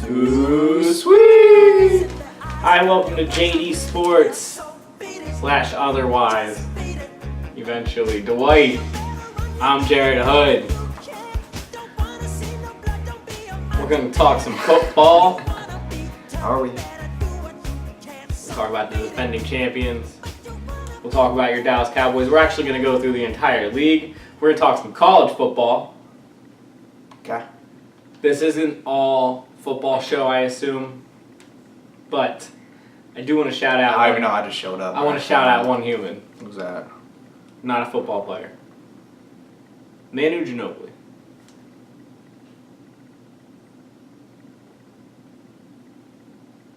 Too sweet! Hi, welcome to JD Sports / otherwise. Eventually, Dwight. I'm Jarrett Hood. We're going to talk some football. How are we? We'll talk about the defending champions. We'll talk about your Dallas Cowboys. We're actually going to go through the entire league. We're going to talk some college football. Okay. This isn't all football show, I assume, but I do want to shout out. I don't even know. I just showed up. I want to shout out one human. Who's that? Not a football player. Manu Ginobili.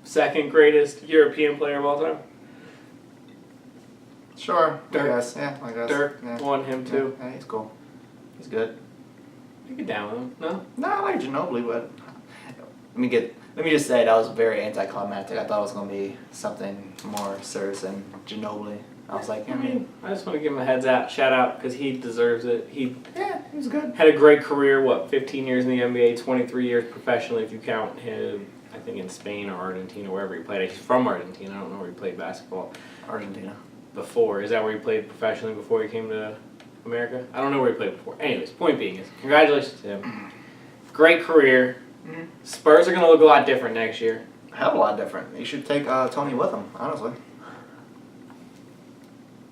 Second greatest European player of all time. Sure. Dirk. I guess. Yeah, I guess. Dirk Yeah. won him too. Yeah, he's cool. He's good. You get down with him, no? No, I like Ginobili, but let me just say that was very anticlimactic. I thought it was gonna be something more serious than Ginobili. I was like, I just want to give him a shout out because he deserves it. He was good. had a great career. 15 years in the NBA, 23 years professionally if you count him. I think in Spain or Argentina, wherever he played. He's from Argentina. I don't know where he played basketball. Argentina. Before. Is that where he played professionally before he came to America? I don't know where he played before. Anyways, point being is, congratulations to him. Great career. Mm-hmm. Spurs are going to look a lot different next year. A hell of a lot different. You should take Tony with him, honestly.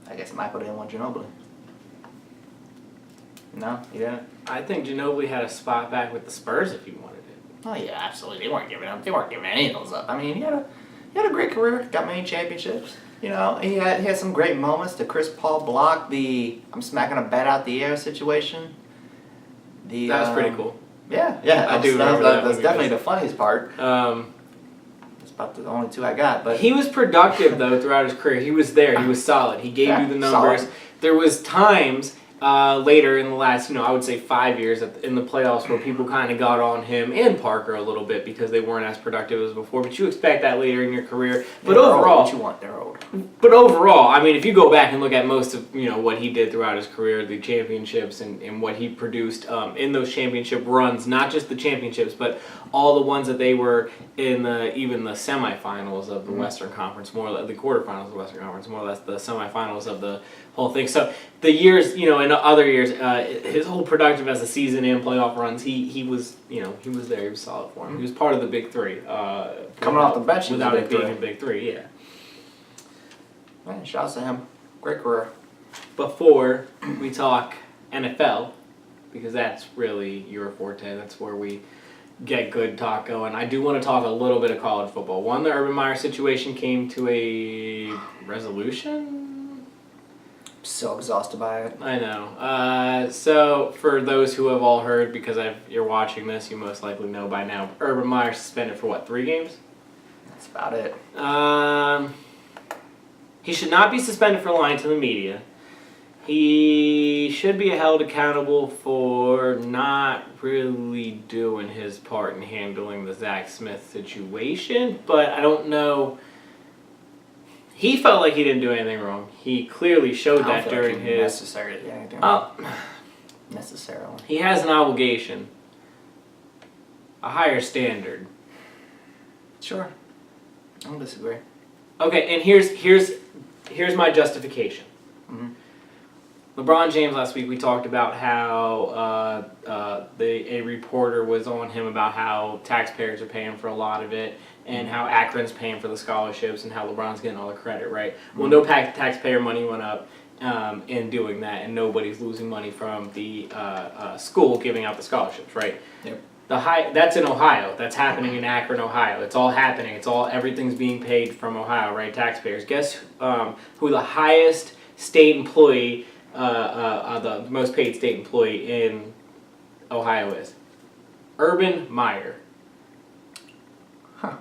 I guess Michael didn't want Ginobili. No, he didn't. I think Ginobili had a spot back with the Spurs if he wanted it. Oh yeah, absolutely. They weren't giving any of those up. I mean, he had a great career. Got many championships. You know, he had some great moments. The Chris Paul block, the I'm smacking a bat out the air situation. That was pretty cool. Yeah, I do remember that. That's definitely the funniest part. That's about the only two I got. But he was productive though throughout his career. He was there. He was solid. He gave you the numbers. Solid. There was times later in the last, I would say 5 years in the playoffs where people kind of got on him and Parker a little bit because they weren't as productive as before. But you expect that later in your career. But overall, what you want, they're old. But overall, I mean, if you go back and look at most of what he did throughout his career, the championships and what he produced in those championship runs, not just the championships, but all the ones that they were in even the semifinals of the Western Conference, more or less, the quarterfinals of the Western Conference, more or less the semifinals of the whole thing. So the years, in other years, his whole productive as a season and playoff runs, he was there. He was solid for him. He was part of the big three. Coming off the bench, without it being a big three, yeah. Man, shouts to him. Great career. Before we talk NFL, because that's really your forte, that's where we get good talk going, I do want to talk a little bit of college football. One, the Urban Meyer situation came to a resolution? So exhausted by it. I know. So, for those who have all heard, because you're watching this, you most likely know by now, Urban Meyer suspended for 3 games? That's about it. He should not be suspended for lying to the media. He should be held accountable for not really doing his part in handling the Zach Smith situation, but I don't know. He felt like he didn't do anything wrong. He clearly showed that during his... necessary to do anything necessarily. He has an obligation, a higher standard. Sure. I don't disagree. Okay, and here's my justification. Mm-hmm. LeBron James last week, we talked about how a reporter was on him about how taxpayers are paying for a lot of it and how Akron's paying for the scholarships and how LeBron's getting all the credit, right? Mm-hmm. Well, no taxpayer money went up in doing that, and nobody's losing money from the school giving out the scholarships, right? Yep. That's in Ohio. That's happening in Akron, Ohio. It's all happening. Everything's being paid from Ohio, right? Taxpayers. Guess who the highest state employee, the most paid state employee in Ohio is? Urban Meyer. Huh.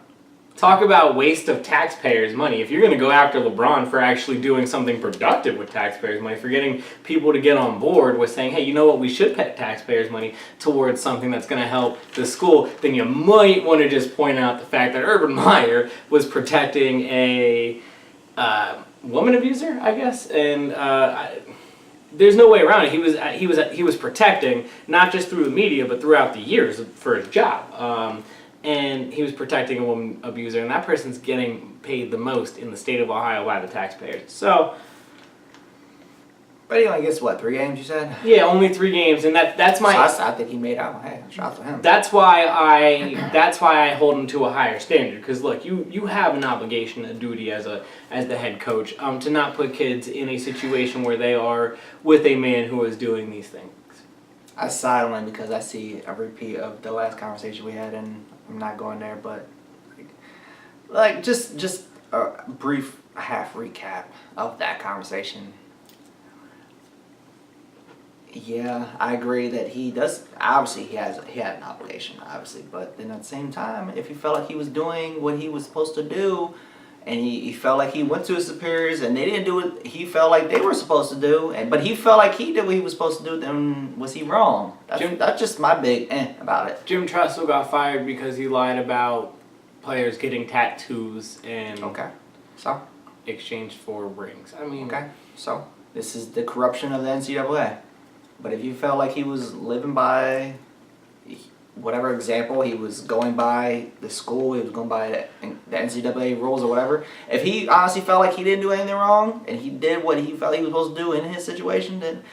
Talk about waste of taxpayers' money. If you're going to go after LeBron for actually doing something productive with taxpayers' money, for getting people to get on board with saying, hey, you know what, we should pay taxpayers' money towards something that's going to help the school, then you might want to just point out the fact that Urban Meyer was protecting a woman abuser, I guess, and there's no way around it. He was protecting, not just through the media, but throughout the years for his job. and he was protecting a woman abuser, and that person's getting paid the most in the state of Ohio by the taxpayers. So, But he only gets, what, 3 games, you said? yeah, only 3 games, and that's my... So I think he made out. Hey, shout out to him. That's why I hold him to a higher standard. Because look, you have an obligation, a duty as the head coach, to not put kids in a situation where they are with a man who is doing these things. I silent because I see a repeat of the last conversation we had, and I'm not going there, but like just a brief half recap of that conversation. Yeah, I agree that he does. Obviously, he had an obligation, obviously, but then at the same time, if he felt like he was doing what he was supposed to do, and he felt like he went to his superiors and they didn't do what he felt like they were supposed to do, but he felt like he did what he was supposed to do, then was he wrong? That's just my big about it. Jim Tressel got fired because he lied about players getting tattoos and exchanged for rings. I mean, so this is the corruption of the NCAA. But if you felt like he was living by whatever example he was going by, the school, he was going by the NCAA rules or whatever, if he honestly felt like he didn't do anything wrong and he did what he felt he was supposed to do in his situation, then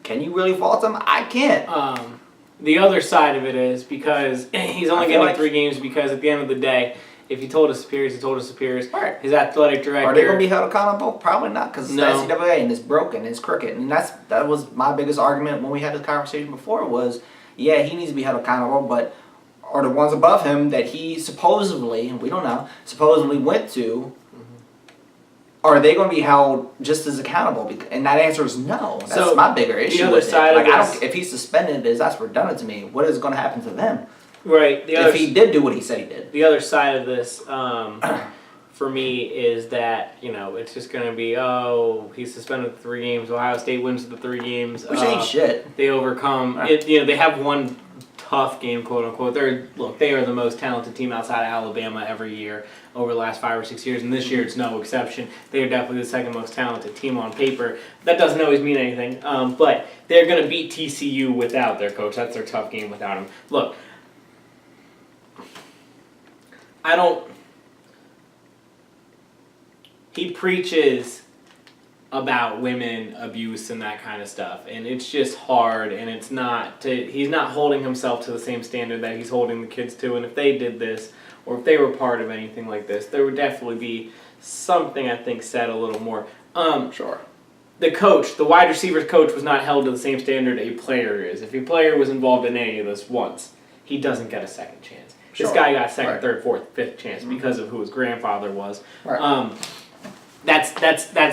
can you really fault him? I can't. The other side of it is because he's only getting 3 games because at the end of the day, if he told his superiors, he told his superiors. Right. His athletic director. Are they going to be held accountable? Probably not, because it's the NCAA and it's broken, it's crooked. And that was my biggest argument when we had this conversation before was, yeah, he needs to be held accountable, but are the ones above him that he supposedly, and we don't know, supposedly went to, are they going to be held just as accountable? And that answer is no. That's my bigger issue. The other side of this, if he's suspended, that's redundant to me. What is going to happen to them? Right. If he did do what he said he did. The other side of this, for me, is that, it's just going to be, he's suspended 3 games. Ohio State wins the 3 games. Which ain't shit. They overcome. They have one tough game, quote unquote. They are the most talented team outside of Alabama every year over the last 5 or 6 years, and this year it's no exception. They are definitely the second most talented team on paper. That doesn't always mean anything, but they're going to beat TCU without their coach. That's their tough game without him. Look. He preaches about women abuse and that kind of stuff, and it's just hard, and he's not holding himself to the same standard that he's holding the kids to, and if they did this, or if they were part of anything like this, there would definitely be something, I think, said a little more. Sure. The wide receivers coach was not held to the same standard a player is. If a player was involved in any of this once, he doesn't get a second chance. Sure. This guy got second, third, fourth, fifth chance because of who his grandfather was. Right. That's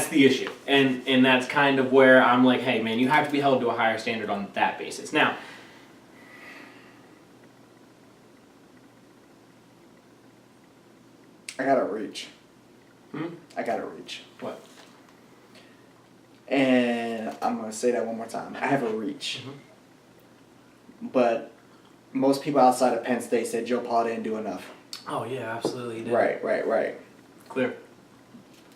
the issue, and that's kind of where I'm like, hey man, you have to be held to a higher standard on that basis. Now, I gotta reach. What? And I'm gonna say that one more time. I have a reach. But most people outside of Penn State said Joe Pa didn't do enough. Oh yeah, absolutely he did. Right. Clear.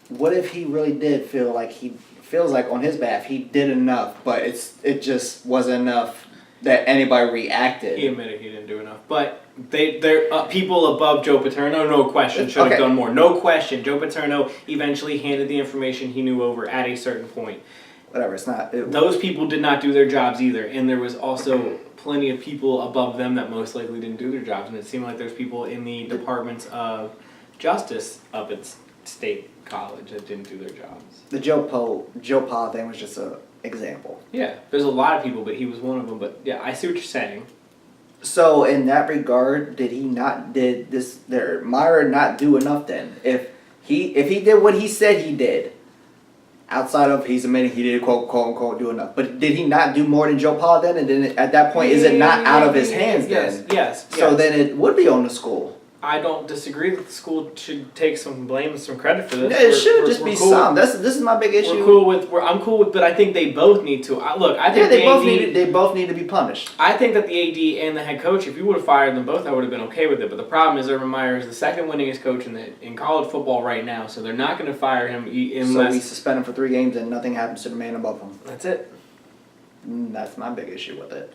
What if he really did feel like he feels like on his behalf he did enough, but it just wasn't enough that anybody reacted? He admitted he didn't do enough, but they're people above Joe Paterno, no question, should have done more. No question. Joe Paterno eventually handed the information he knew over at a certain point. Whatever, it's not. Those people did not do their jobs either, and there was also plenty of people above them that most likely didn't do their jobs, and it seemed like there's people in the departments of justice up at State College that didn't do their jobs. The Joe Pa thing was just an example. Yeah, there's a lot of people, but he was one of them. But yeah, I see what you're saying. So in that regard, did Myra not do enough then? If he did what he said he did, outside of he's admitting he did quote unquote do enough, but did he not do more than Joe Pa then? And then at that point, is it not out of his hands then? Yes. So then it would be on the school. I don't disagree that the school should take some blame and some credit for this. Yeah, it should just be some. This is my big issue. I'm cool with, but I think they both need to. I think they both need to be punished. I think that the AD and the head coach, if you would have fired them both, I would have been okay with it. But the problem is Urban Meyer is the second winningest coach in college football right now, so they're not going to fire him unless. So we suspend him for 3 games and nothing happens to the man above him. That's it. That's my big issue with it.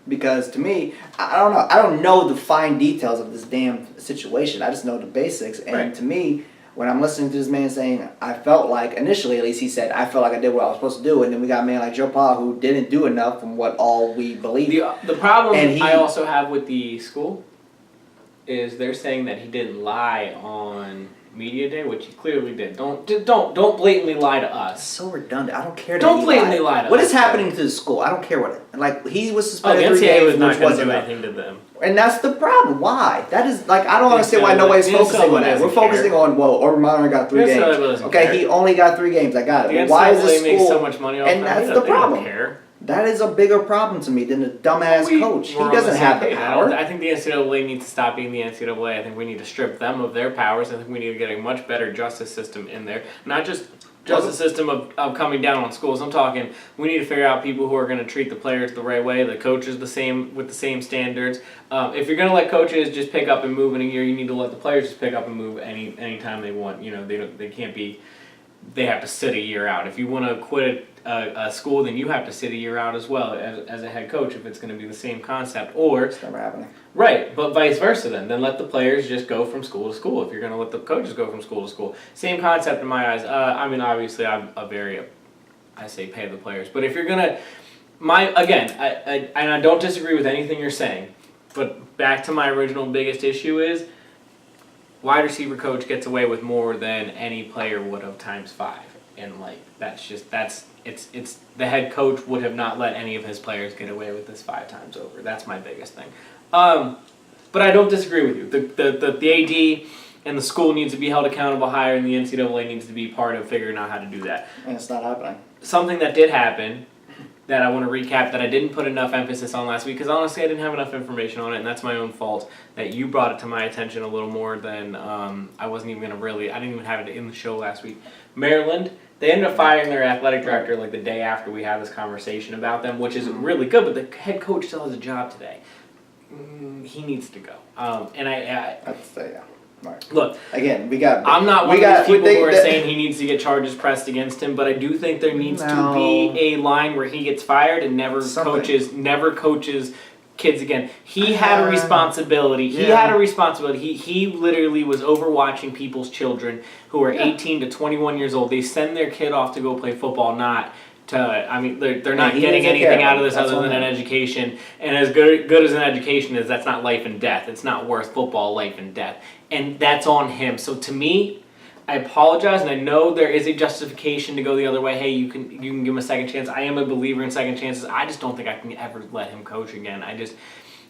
Because to me, I don't know. I don't know the fine details of this damn situation. I just know the basics. And to me, when I'm listening to this man saying, I felt like, initially at least he said, I felt like I did what I was supposed to do. And then we got a man like Joe Pa who didn't do enough from what all we believe. The problem I also have with the school is they're saying that he didn't lie on media day, which he clearly did. Don't blatantly lie to us. It's so redundant. I don't care. Don't blatantly lie to us. What is happening to the school? I don't care what it. Like he was suspended the 3 NCAA games, was not which going to wasn't do anything to them. And that's the problem. Why? That is like I don't understand why nobody's focusing on that. We're focusing on Urban Meyer got 3 games. Okay, he only got 3 games. I got it. Why is the school? Makes so much money off and that's the problem. That is a bigger problem to me than the dumbass coach. He doesn't have the power. I think the NCAA needs to stop being the NCAA. I think we need to strip them of their powers. I think we need to get a much better justice system in there. Not just justice system of coming down on schools. I'm talking we need to figure out people who are going to treat the players the right way, the coaches the same with the same standards. If you're going to let coaches just pick up and move in a year, you need to let the players just pick up and move any time they want. You know, they can't be. They have to sit a year out. If you want to quit a school, then you have to sit a year out as well as a head coach if it's going to be the same concept. Or it's never happening. Right, but vice versa then let the players just go from school to school if you're going to let the coaches go from school to school. Same concept in my eyes. I mean, obviously I'm I say pay the players, but if you're going to, I don't disagree with anything you're saying, but back to my original biggest issue is wide receiver coach gets away with more than any player would have times 5. And like it's the head coach would have not let any of his players get away with this 5 times over. That's my biggest thing. But I don't disagree with you. The AD and the school needs to be held accountable higher, and the NCAA needs to be part of figuring out how to do that. And it's not happening. Something that did happen that I want to recap that I didn't put enough emphasis on last week because honestly I didn't have enough information on it, and that's my own fault that you brought it to my attention a little more than I wasn't even going to I didn't even have it in the show last week. Maryland, they ended up firing their athletic director like the day after we had this conversation about them, which is really good, but the head coach still has a job today. He needs to go. And I'd say, yeah. Right. Look, again, I'm not one of those people who are saying he needs to get charges pressed against him, but I do think there needs to be a line where he gets fired and never coaches kids again. He had a responsibility. He literally was overwatching people's children who are 18 to 21 years old. They send their kid off to go play football, not to, I mean, they're not getting anything out of this other than an education. And as good as an education is, that's not life and death. It's not worth football life and death. And that's on him. So to me, I apologize, and I know there is a justification to go the other way. Hey, you can give him a second chance. I am a believer in second chances. I just don't think I can ever let him coach again.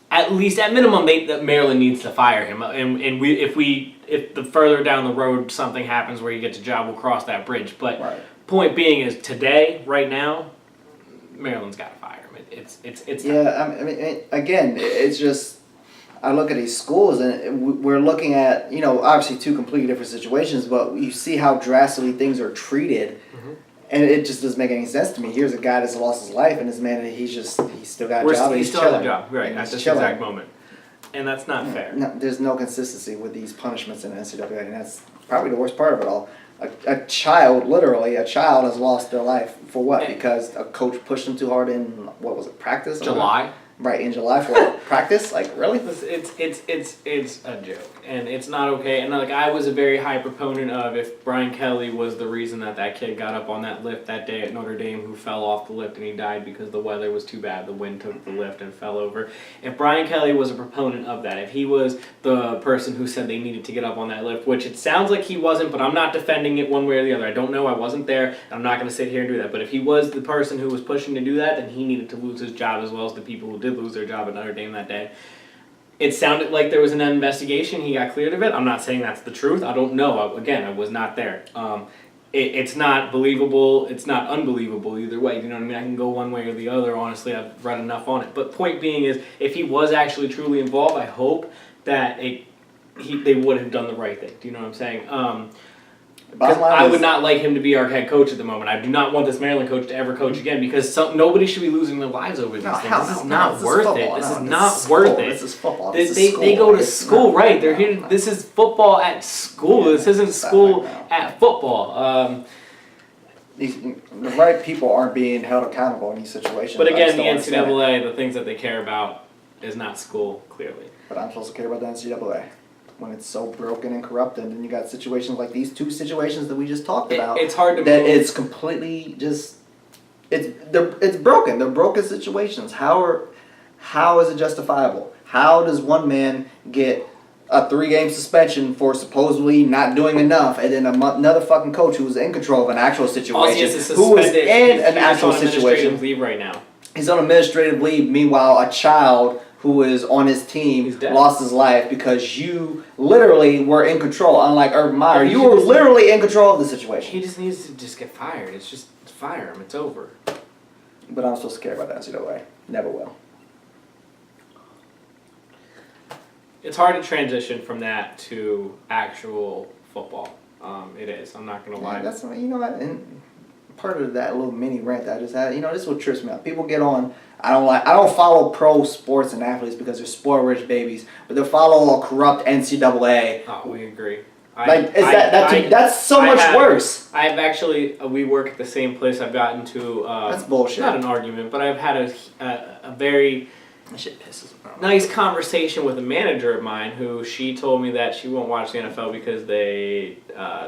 At minimum, Maryland needs to fire him. And if the further down the road something happens where he gets a job, we'll cross that bridge. But point being is today, right now, Maryland's got to fire him. It's yeah. I mean, again, it's just. I look at these schools and we're looking at, obviously 2 completely different situations, but you see how drastically things are treated, and it just doesn't make any sense to me. Here's a guy that's lost his life, and this man, he's still got a job. He still has a job, right, at this exact moment. And that's not fair. No, there's no consistency with these punishments in the NCAA, and that's probably the worst part of it all. A child has lost their life for what? Because a coach pushed them too hard in, what was it, practice? July. Right, in July for practice? Like, really? It's a joke, and it's not okay. And like, I was a very high proponent of if Brian Kelly was the reason that kid got up on that lift that day at Notre Dame who fell off the lift and he died because the weather was too bad, the wind took the lift and fell over. If Brian Kelly was a proponent of that, if he was the person who said they needed to get up on that lift, which it sounds like he wasn't, but I'm not defending it one way or the other. I don't know, I wasn't there, I'm not going to sit here and do that. But if he was the person who was pushing to do that, then he needed to lose his job as well as the people who did lose their job at Notre Dame that day. It sounded like there was an investigation. He got cleared of it. I'm not saying that's the truth. I don't know. I was not there. It's not believable. It's not unbelievable either way. You know what I mean? I can go one way or the other. Honestly, I've read enough on it. But point being is, if he was actually truly involved, I hope that they would have done the right thing. Do you know what I'm saying? I would not like him to be our head coach at the moment. I do not want this Maryland coach to ever coach again because nobody should be losing their lives over these things. This is not worth it. This is not worth it. This is football. They go to school, right? They're here. This is football at school. This isn't school at football. the right people aren't being held accountable in these situations. But I again, just the don't understand it. NCAA, the things that they care about is not school, clearly. But I'm supposed to care about the NCAA when it's so broken and corrupt, and then you got situations like these two situations that we just talked about. It's hard to that move. it's completely just it's broken. They're broken situations. How is it justifiable? How does one man get a 3-game suspension for supposedly not doing enough, and then another fucking coach who was in control of an actual situation, who was in an actual situation, Leave right now. he's on administrative leave. Meanwhile, a child who is on his team lost his life because you literally were in control. Unlike Urban Meyer, you were literally in control of the situation. He just needs to just get fired. It's just fire him. It's over. But I'm supposed to care about the NCAA. Never will. It's hard to transition from that to actual football. It is. I'm not gonna lie. That's what, and part of that little mini rant that I just had. This is what trips me out. People get on. I don't follow pro sports and athletes because they're spoiled rich babies, but they follow a corrupt NCAA. Oh, we agree. That's so much worse. I've actually we work at the same place. I've gotten to that's bullshit. Not an argument, but I've had a very That shit pisses me off. nice conversation with a manager of mine who she told me that she won't watch the NFL because they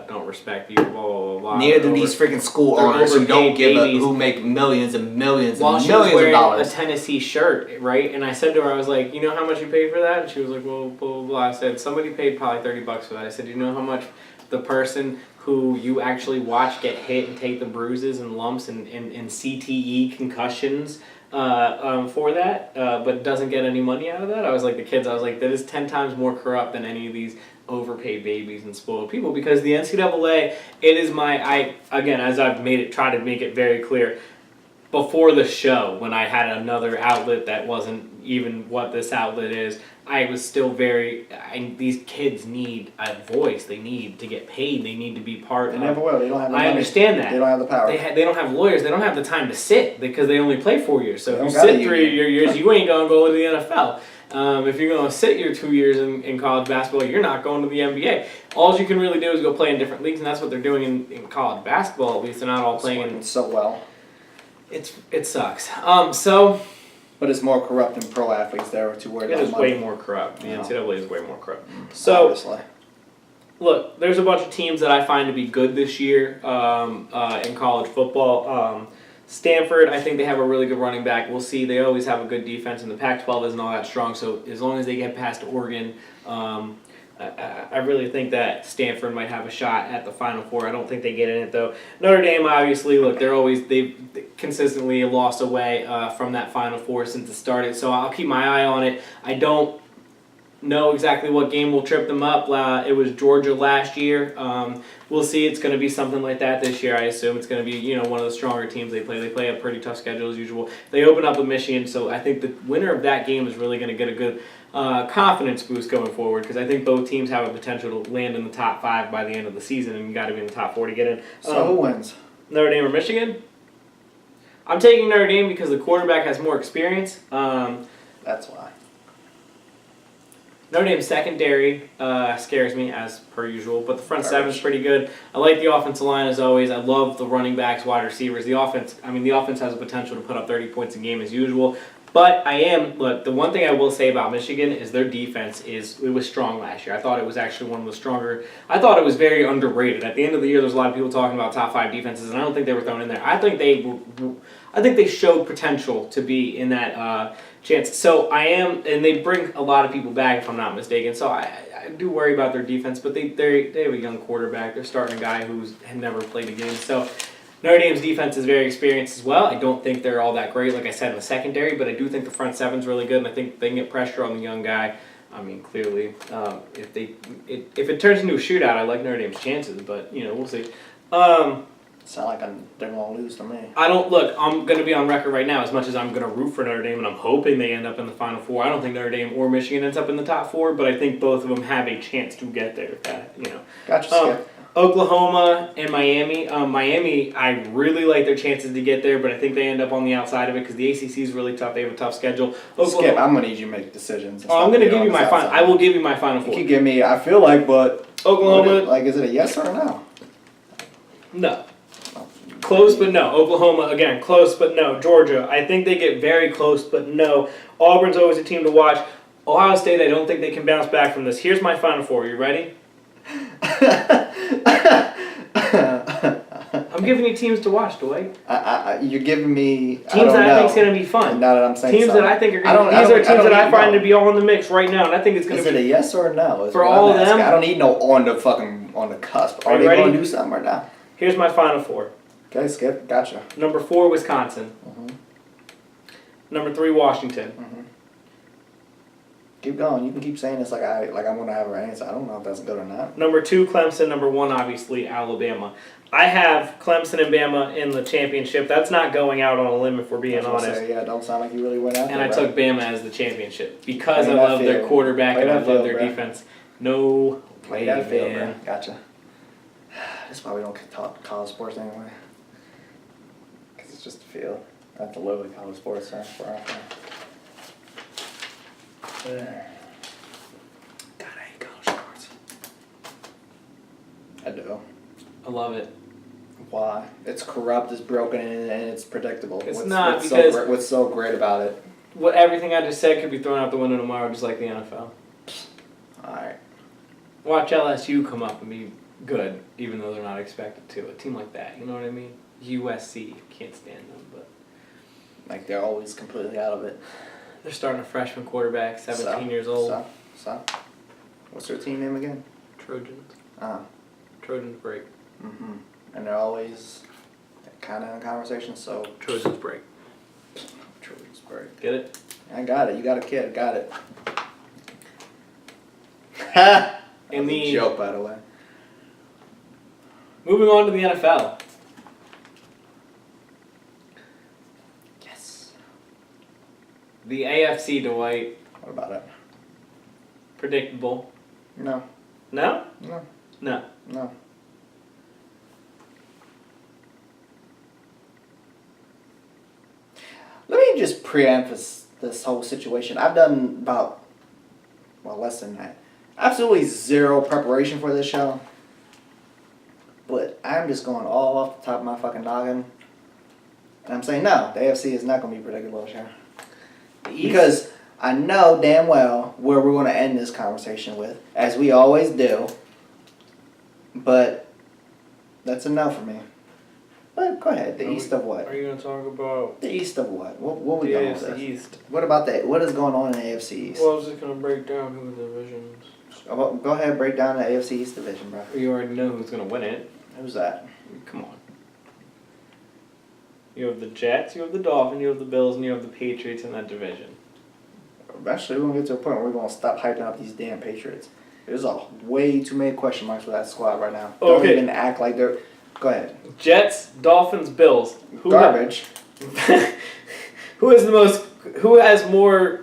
don't respect you, blah, blah, blah, blah. Neither do these freaking school owners who don't who make millions and millions While and she was millions of wearing dollars. a Tennessee shirt, right? And I said to her, I was like, you know how much you paid for that? And she was like, well, blah, blah, blah. I said, somebody paid probably $30 for that. I said, you know how much the person who you actually watch get hit and take the bruises and lumps and CTE concussions for that, but doesn't get any money out of that? I was like, that is 10 times more corrupt than any of these overpaid babies and spoiled people, because the NCAA, it is again, as I've tried to make it very clear, before the show, when I had another outlet that wasn't even what this outlet is, I was still these kids need a voice. They need to get paid. They need to be part of. They never will. They don't have the money. I understand that. They don't have the power. They don't have lawyers. They don't have the time to sit because they only play 4 years. So if you sit 3 years, you ain't going to go to the NFL. If you're going to sit your 2 years in college basketball, you're not going to the NBA. All you can really do is go play in different leagues, and that's what they're doing in college basketball. At least they're not all playing in so well. It sucks. But it's more corrupt than pro athletes there to where it is way more corrupt. The NCAA is way more corrupt. So, obviously. Look, there's a bunch of teams that I find to be good this year in college football. Stanford, I think they have a really good running back. We'll see. They always have a good defense, and the Pac-12 isn't all that strong. So as long as they get past Oregon, I really think that Stanford might have a shot at the Final Four. I don't think they get in it, though. Notre Dame, obviously, look, they've consistently lost away from that Final Four since it started, so I'll keep my eye on it. I don't know exactly what game will trip them up. It was Georgia last year. We'll see. It's going to be something like that this year, I assume. It's going to be, one of the stronger teams they play. They play a pretty tough schedule as usual. They open up with Michigan, so I think the winner of that game is really going to get a good confidence boost going forward, because I think both teams have a potential to land in the top 5 by the end of the season, and you got to be in the top 4 to get in. So who wins? Notre Dame or Michigan? I'm taking Notre Dame because the quarterback has more experience. That's why. Notre Dame's secondary scares me, as per usual, but the front seven's pretty good. I like the offensive line, as always. I love the running backs, wide receivers. The offense has the potential to put up 30 points a game as usual. But the one thing I will say about Michigan is their defense was strong last year. I thought it was actually one of the stronger. I thought it was very underrated. At the end of the year, there's a lot of people talking about top 5 defenses, and I don't think they were thrown in there. I think they showed potential to be in that chance. So and they bring a lot of people back, if I'm not mistaken. So I do worry about their defense, but they have a young quarterback. They're starting a guy who's had never played a game. So Notre Dame's defense is very experienced as well. I don't think they're all that great, like I said, in the secondary, but I do think the front seven's really good, and I think they can get pressure on the young guy. I mean, clearly, if it turns into a shootout, I like Notre Dame's chances, but we'll see. Sound like they're gonna lose to me. I'm going to be on record right now. As much as I'm going to root for Notre Dame, and I'm hoping they end up in the Final Four, I don't think Notre Dame or Michigan ends up in the top 4, but I think both of them have a chance to get there. Gotcha, Skip. Oklahoma and Miami. Miami, I really like their chances to get there, but I think they end up on the outside of it because the ACC is really tough. They have a tough schedule. Skip, I'm going to need you to make decisions. I'm going to give you my final. I will give you my Final Four. You can give me, I feel like, but Oklahoma. Is it a yes or a no? No. Close but no. Oklahoma, again, close but no. Georgia, I think they get very close but no. Auburn's always a team to watch. Ohio State, I don't think they can bounce back from this. Here's my Final Four. You ready? I'm giving you teams to watch, Dwight. You're giving me teams that I think is going to be fun. Now that I'm saying teams something. that I think are going to. These are teams that I find to be all in the mix right now, and I think it's going to be. Is it a yes or a no? For all of them? I don't need no on the cusp. Are they going to do something right now? Here's my Final Four. Okay, Skip. Gotcha. Number 4, Wisconsin. Mm-hmm. Number 3, Washington. Mm-hmm. Keep going. You can keep saying this like I'm gonna have an answer. I don't know if that's good or not. Number 2, Clemson. Number 1, obviously, Alabama. I have Clemson and Bama in the championship. That's not going out on a limb if we're being honest. Yeah, don't sound like you really went out. And I took Bama as the championship because I love their quarterback and I love their defense. No way, man. Gotcha. That's why we don't talk college sports anyway. Because it's just a field. Not the literally college sports for our friend. God, I hate college sports. I do. I love it. Why? It's corrupt, it's broken, and it's predictable. It's not because what's so great about it? Everything I just said could be thrown out the window tomorrow, just like the NFL. All right. Watch LSU come up and be good, even though they're not expected to. A team like that, you know what I mean? USC, can't stand them, but like they're always completely out of it. They're starting a freshman quarterback, 17 years old. So, what's their team name again? Trojans. Ah. Trojans break. Mm-hmm. And they're always kind of in conversation, so... Trojans break. Trojans break. Get it? I got it. You got a kid. Got it. In the joke, by the way. Moving on to the NFL. Yes. The AFC, Dwight. What about it? Predictable. No. No? No. No. No. Let me just preemphasize this whole situation. I've done about, less than that. Absolutely zero preparation for this show. But I'm just going all off the top of my fucking noggin. And I'm saying, no, the AFC is not going to be predictable this year. Because I know damn well where we're going to end this conversation with, as we always do. But that's a no for me. But go ahead. The East of what? Are you going to talk about The East of what? What we the going with AFC this? East? What about that? What is going on in the AFC East? Well, I was just going to break down who the divisions. Go ahead and break down the AFC East division, bro. You already know who's going to win it. Who's that? Come on. You have the Jets, you have the Dolphins, you have the Bills, and you have the Patriots in that division. Eventually, we're going to get to a point where we're going to stop hyping up these damn Patriots. There's way too many question marks for that squad right now. Okay. Don't even act like they're... Go ahead. Jets, Dolphins, Bills. Garbage. Who has more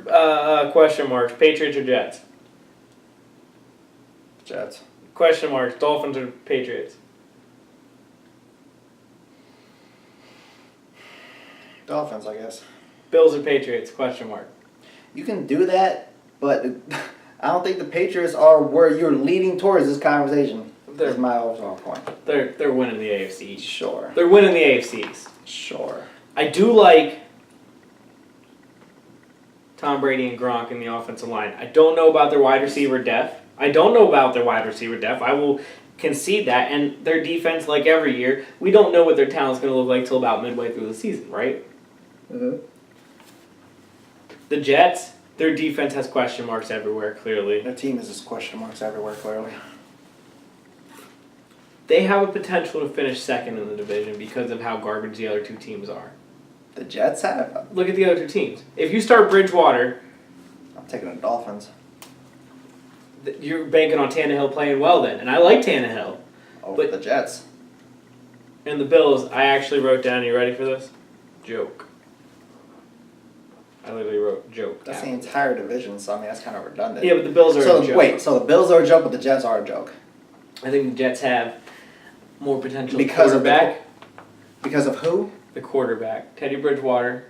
question marks, Patriots or Jets? Jets. Question marks, Dolphins or Patriots? Dolphins, I guess. Bills or Patriots? Question mark. You can do that, but I don't think the Patriots are where you're leading towards this conversation. That's my overall point. They're winning the AFC East. Sure. They're winning the AFC East. Sure. I do like Tom Brady and Gronk in the offensive line. I don't know about their wide receiver depth. I will concede that. And their defense, like every year, we don't know what their talent's going to look like till about midway through the season, right? Mm-hmm. The Jets, their defense has question marks everywhere, clearly. Their team is just question marks everywhere, clearly. They have a potential to finish second in the division because of how garbage the other two teams are. The Jets have? Look at the other two teams. If you start Bridgewater, I'm taking the Dolphins. you're banking on Tannehill playing well then. And I like Tannehill. Over the Jets. And the Bills, I actually wrote down, you ready for this? Joke. I literally wrote joke. That's the entire division, so I mean, that's kind of redundant. Yeah, but the Bills are a joke. Wait, so the Bills are a joke, but the Jets are a joke? I think the Jets have more potential Because quarterback. Because of who? The quarterback. Teddy Bridgewater.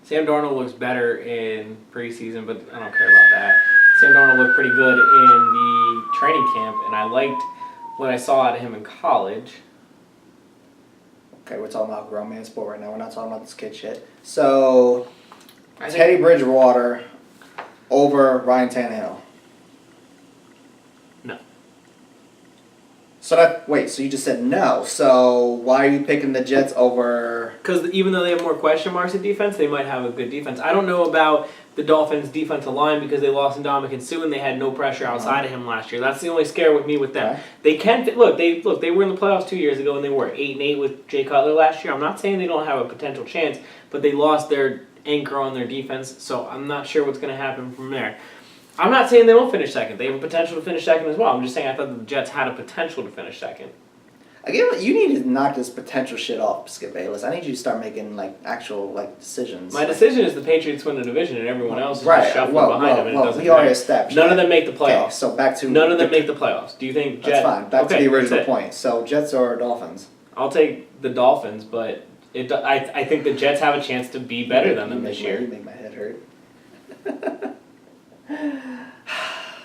Sam Darnold looks better in preseason, but I don't care about that. Sam Darnold looked pretty good in the training camp, and I liked what I saw out of him in college. Okay, we're talking about grown man sport right now. We're not talking about this kid shit. So, I think- Teddy Bridgewater over Ryan Tannehill. No. So so you just said no. So why are you picking the Jets over? Because even though they have more question marks at defense, they might have a good defense. I don't know about the Dolphins' defensive line because they lost Ndamukong Suh and they had no pressure outside of him last year. That's the only scare with me with them. Okay. They can they were in the playoffs 2 years ago and they were 8-8 with Jay Cutler last year. I'm not saying they don't have a potential chance, but they lost their anchor on their defense, so I'm not sure what's going to happen from there. I'm not saying they won't finish second. They have a potential to finish second as well. I'm just saying I thought the Jets had a potential to finish second. Again, you need to knock this potential shit off, Skip Bayless. I need you to start making actual decisions. My decision is the Patriots win the division and everyone else is Right. just shuffling behind them and it doesn't we already matter. established. None that. of them make the Okay, playoffs. so back to None of them make the playoffs. Do you think Jets? That's fine. Back to Okay, the original that's it. point. So Jets or Dolphins? I'll take the Dolphins, but I think the Jets have a chance to be better than them You this make my- year. You make my head hurt.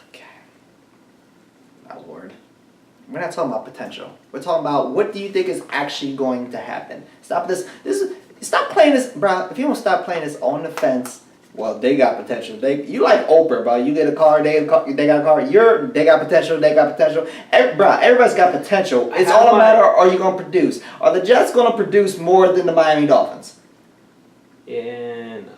Okay. My lord. We're not talking about potential. We're talking about what do you think is actually going to happen. Stop this. Stop playing this, bro. If you don't stop playing this on the fence, well, they got potential. You like Oprah, bro. You get a car, they got a car. They got potential. They got potential. Everybody's got potential. It's all a matter. Are you gonna produce? Are the Jets gonna produce more than the Miami Dolphins? Yeah, no.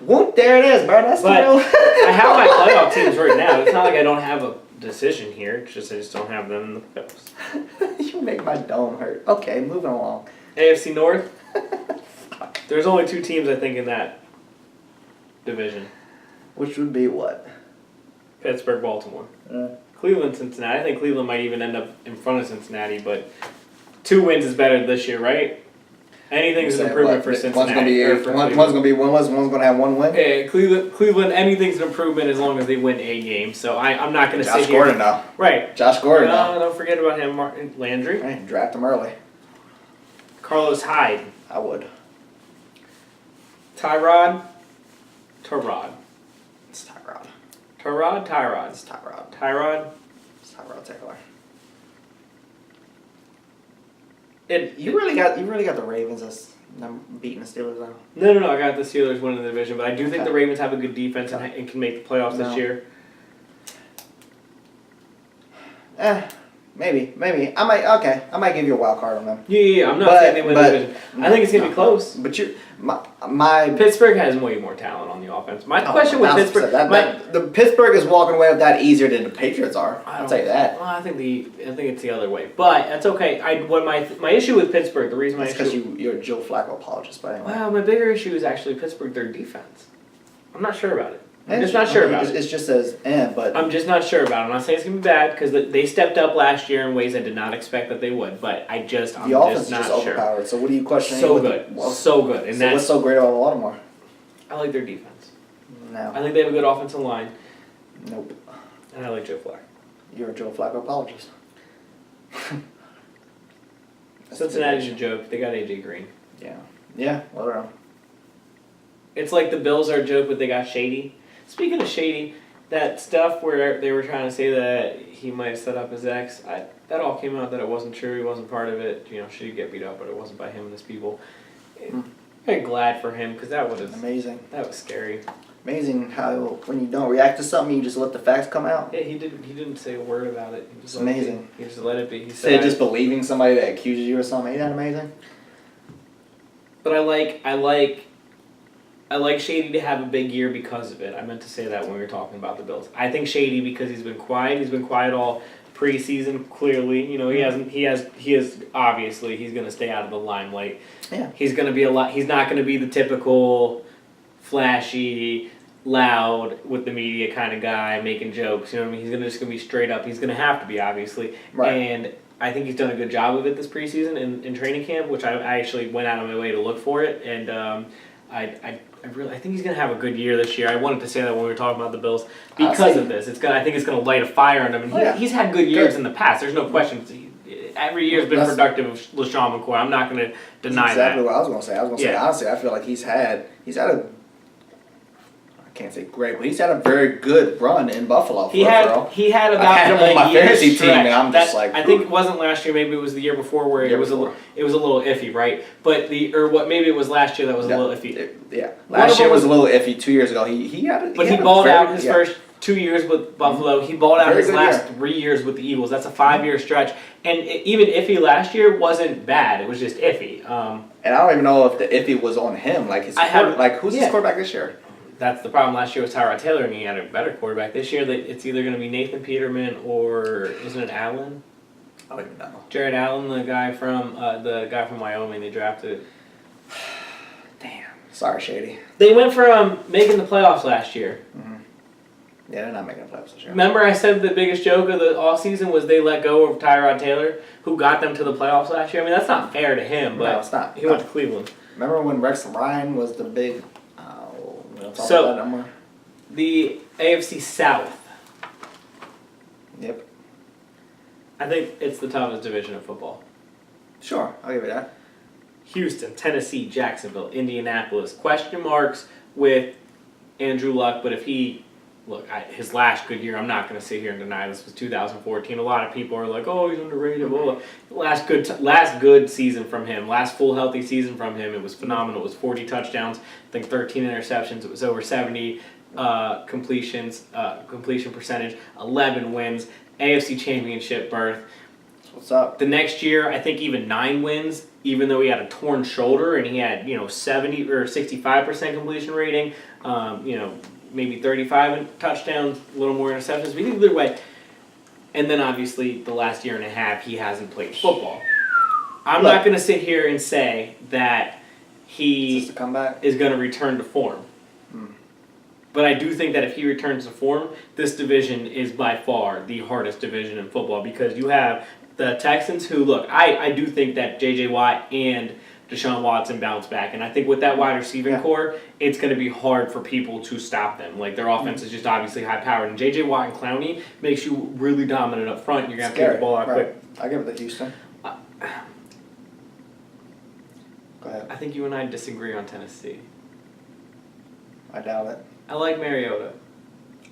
Whoop! There it is, bro. That's the But real. I have my playoff teams right now. It's not like I don't have a decision here. It's just I just don't have them in the playoffs. You make my dome hurt. Okay, moving along. AFC North. There's only two teams I think in that division: Which would be what? Pittsburgh, Baltimore, Cleveland, Cincinnati. I think Cleveland might even end up in front of Cincinnati, but 2 wins is better this year, right? Anything's an improvement for Cincinnati. One's gonna be winless. One's gonna have one win. Yeah, Cleveland. Anything's an improvement as long as they win a game. So I'm not going to say Josh Gordon now. Right. Josh Gordon now. No, don't forget about him, Martin Landry, Right, draft him early. Carlos Hyde, I would. Tyrod. It's Tyrod. It's It's Tyrod. Tyrod. It's Tyrod Taylor. You really got the Ravens as them beating the Steelers now. No. I got the Steelers winning the division, but I do think the Ravens have a good defense Okay. and can make the playoffs this year. Maybe. I might give you a wild card on them. Yeah. I'm not saying they win the division. I think it's gonna be close. But my Pittsburgh has way more talent on the offense. My question with 1000%. Pittsburgh, the Pittsburgh is walking away with that easier than the Patriots are. I'll tell you that. Well, I think it's the other way, but that's okay. My issue with Pittsburgh, the reason That's because you're a Joe Flacco apologist, but anyway. Well, my bigger issue is actually Pittsburgh, their defense. I'm not sure about it. I'm just not sure about it. It just says, but... I'm just not sure about it. I'm not saying it's going to be bad because they stepped up last year in ways I did not expect that they would, but I'm the just offense is not just sure. overpowered, so what are you questioning? So good. So good. And so what's so great about Baltimore? I like their defense. No. I think they have a good offensive line, Nope. and I like Joe Flacco. You're a Joe Flacco apologist. Cincinnati's a joke. They got AJ Green. Yeah, whatever. It's like the Bills are a joke, but they got Shady. Speaking of Shady, that stuff where they were trying to say that he might have set up his ex, that all came out that it wasn't true. He wasn't part of it. She did get beat up, but it wasn't by him and his people. I'm glad for him because that was Amazing. That was scary. Amazing how when you don't react to something, you just let the facts come out. Yeah, he didn't say a word about it. He just It's amazing. He just let it be. He Say just believing somebody that accuses you or something. Ain't that amazing? But I like Shady to have a big year because of it. I meant to say that when we were talking about the Bills. I think Shady because he's been quiet. He's been quiet all preseason. Clearly, he is obviously he's going to stay out of the limelight. Yeah. He's going to be He's not going to be the typical flashy, loud with the media kind of guy making jokes. You know what I mean? He's just going to be straight up. He's going to have to be obviously. Right. And I think he's done a good job of it this preseason in training camp, which I actually went out of my way to look for it. And I think he's gonna have a good year this year. I wanted to say that when we were talking about the Bills because of this. I think it's gonna light a fire on him. And he's had good years in the past. There's no question. Every year's been productive with LaShawn McCoy. I'm not gonna deny That's exactly that. what I was gonna say. Honestly, I feel like he's had a. I can't say great, but he's had a very good run in Buffalo. He had about I had him on my year's fantasy team, stretch. and I'm just like, I think it wasn't last year. Maybe it was the year before, where it was a little iffy, right? But maybe it was last year that was a little iffy. Last year was a little iffy. 2 years ago, he had. He balled out his first 2 years with Buffalo. He balled out his last 3 years with the Eagles. That's a 5-year stretch. And even iffy last year wasn't bad. It was just iffy. And I don't even know if the iffy was on him. Like who's his quarterback this year? That's the problem. Last year was Tyrod Taylor, and he had a better quarterback. This year, it's either going to be Nathan Peterman or isn't it Allen? I don't even know. Jarrett Allen, the guy from Wyoming, they drafted. Damn. Sorry, Shady. They went from making the playoffs last year. Mm-hmm. Yeah, they're not making the playoffs this year. Remember, I said the biggest joke of the offseason was they let go of Tyrod Taylor, who got them to the playoffs last year. I mean, that's not fair to him, but no, it's not. He went to Cleveland. Remember when Rex Ryan was the big? So, the AFC South. Yep. I think it's the toughest division of football. Sure, I'll give you that. Houston, Tennessee, Jacksonville, Indianapolis. Question marks with Andrew Luck, but if his last good year, I'm not going to sit here and deny this was 2014. A lot of people are like, oh, he's underrated. Blah, blah. Last good season from him, last full healthy season from him, it was phenomenal. It was 40 touchdowns, I think 13 interceptions. It was over 70 completion percentage, 11 wins, AFC Championship berth. What's up? The next year, I think even 9 wins, even though he had a torn shoulder and he had 70 or 65% completion rating. Maybe 35 touchdowns, a little more interceptions. But either way, and then obviously the last year and a half he hasn't played football. I'm not going to sit here and say that he is going to return to form. But I do think that if he returns to form, this division is by far the hardest division in football because you have the Texans who, look, I do think that J.J. Watt and Deshaun Watson bounce back. And I think with that wide receiving core, it's going to be hard for people to stop them. Like, their offense is just obviously high-powered. And J.J. Watt and Clowney makes you really dominant up front. You're going to have to get the ball out quick. I give it to Houston. Go ahead. I think you and I disagree on Tennessee. I doubt it. I like Mariota.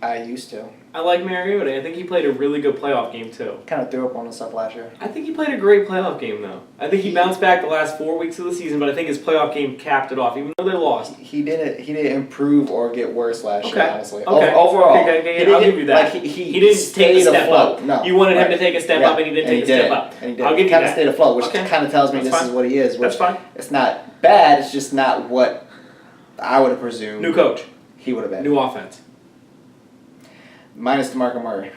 I used to. I like Mariota. I think he played a really good playoff game, too. Kind of threw up on the stuff last year. I think he played a great playoff game, though. I think he bounced back the last 4 weeks of the season, but I think his playoff game capped it off, even though they lost. He didn't improve or get worse last year, honestly. Okay. Overall. Okay. I'll give you that. Like, he didn't take a step up. No. You wanted him to take a step up, and he didn't take a step up. And he did. I'll give you that. Kind of stayed afloat, which kind of tells me this is what he is. That's fine. It's not bad. It's just not what I would have presumed. New coach. He would have been. New offense. Minus DeMarco Murray.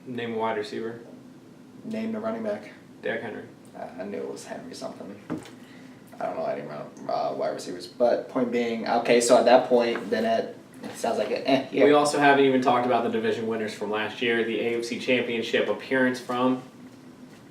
Name a wide receiver. Name the running back. Derrick Henry. I knew it was Henry something. I don't know any wide receivers. But point being, okay, so at that point, then it sounds like yeah. We also haven't even talked about the division winners from last year. The AFC Championship appearance from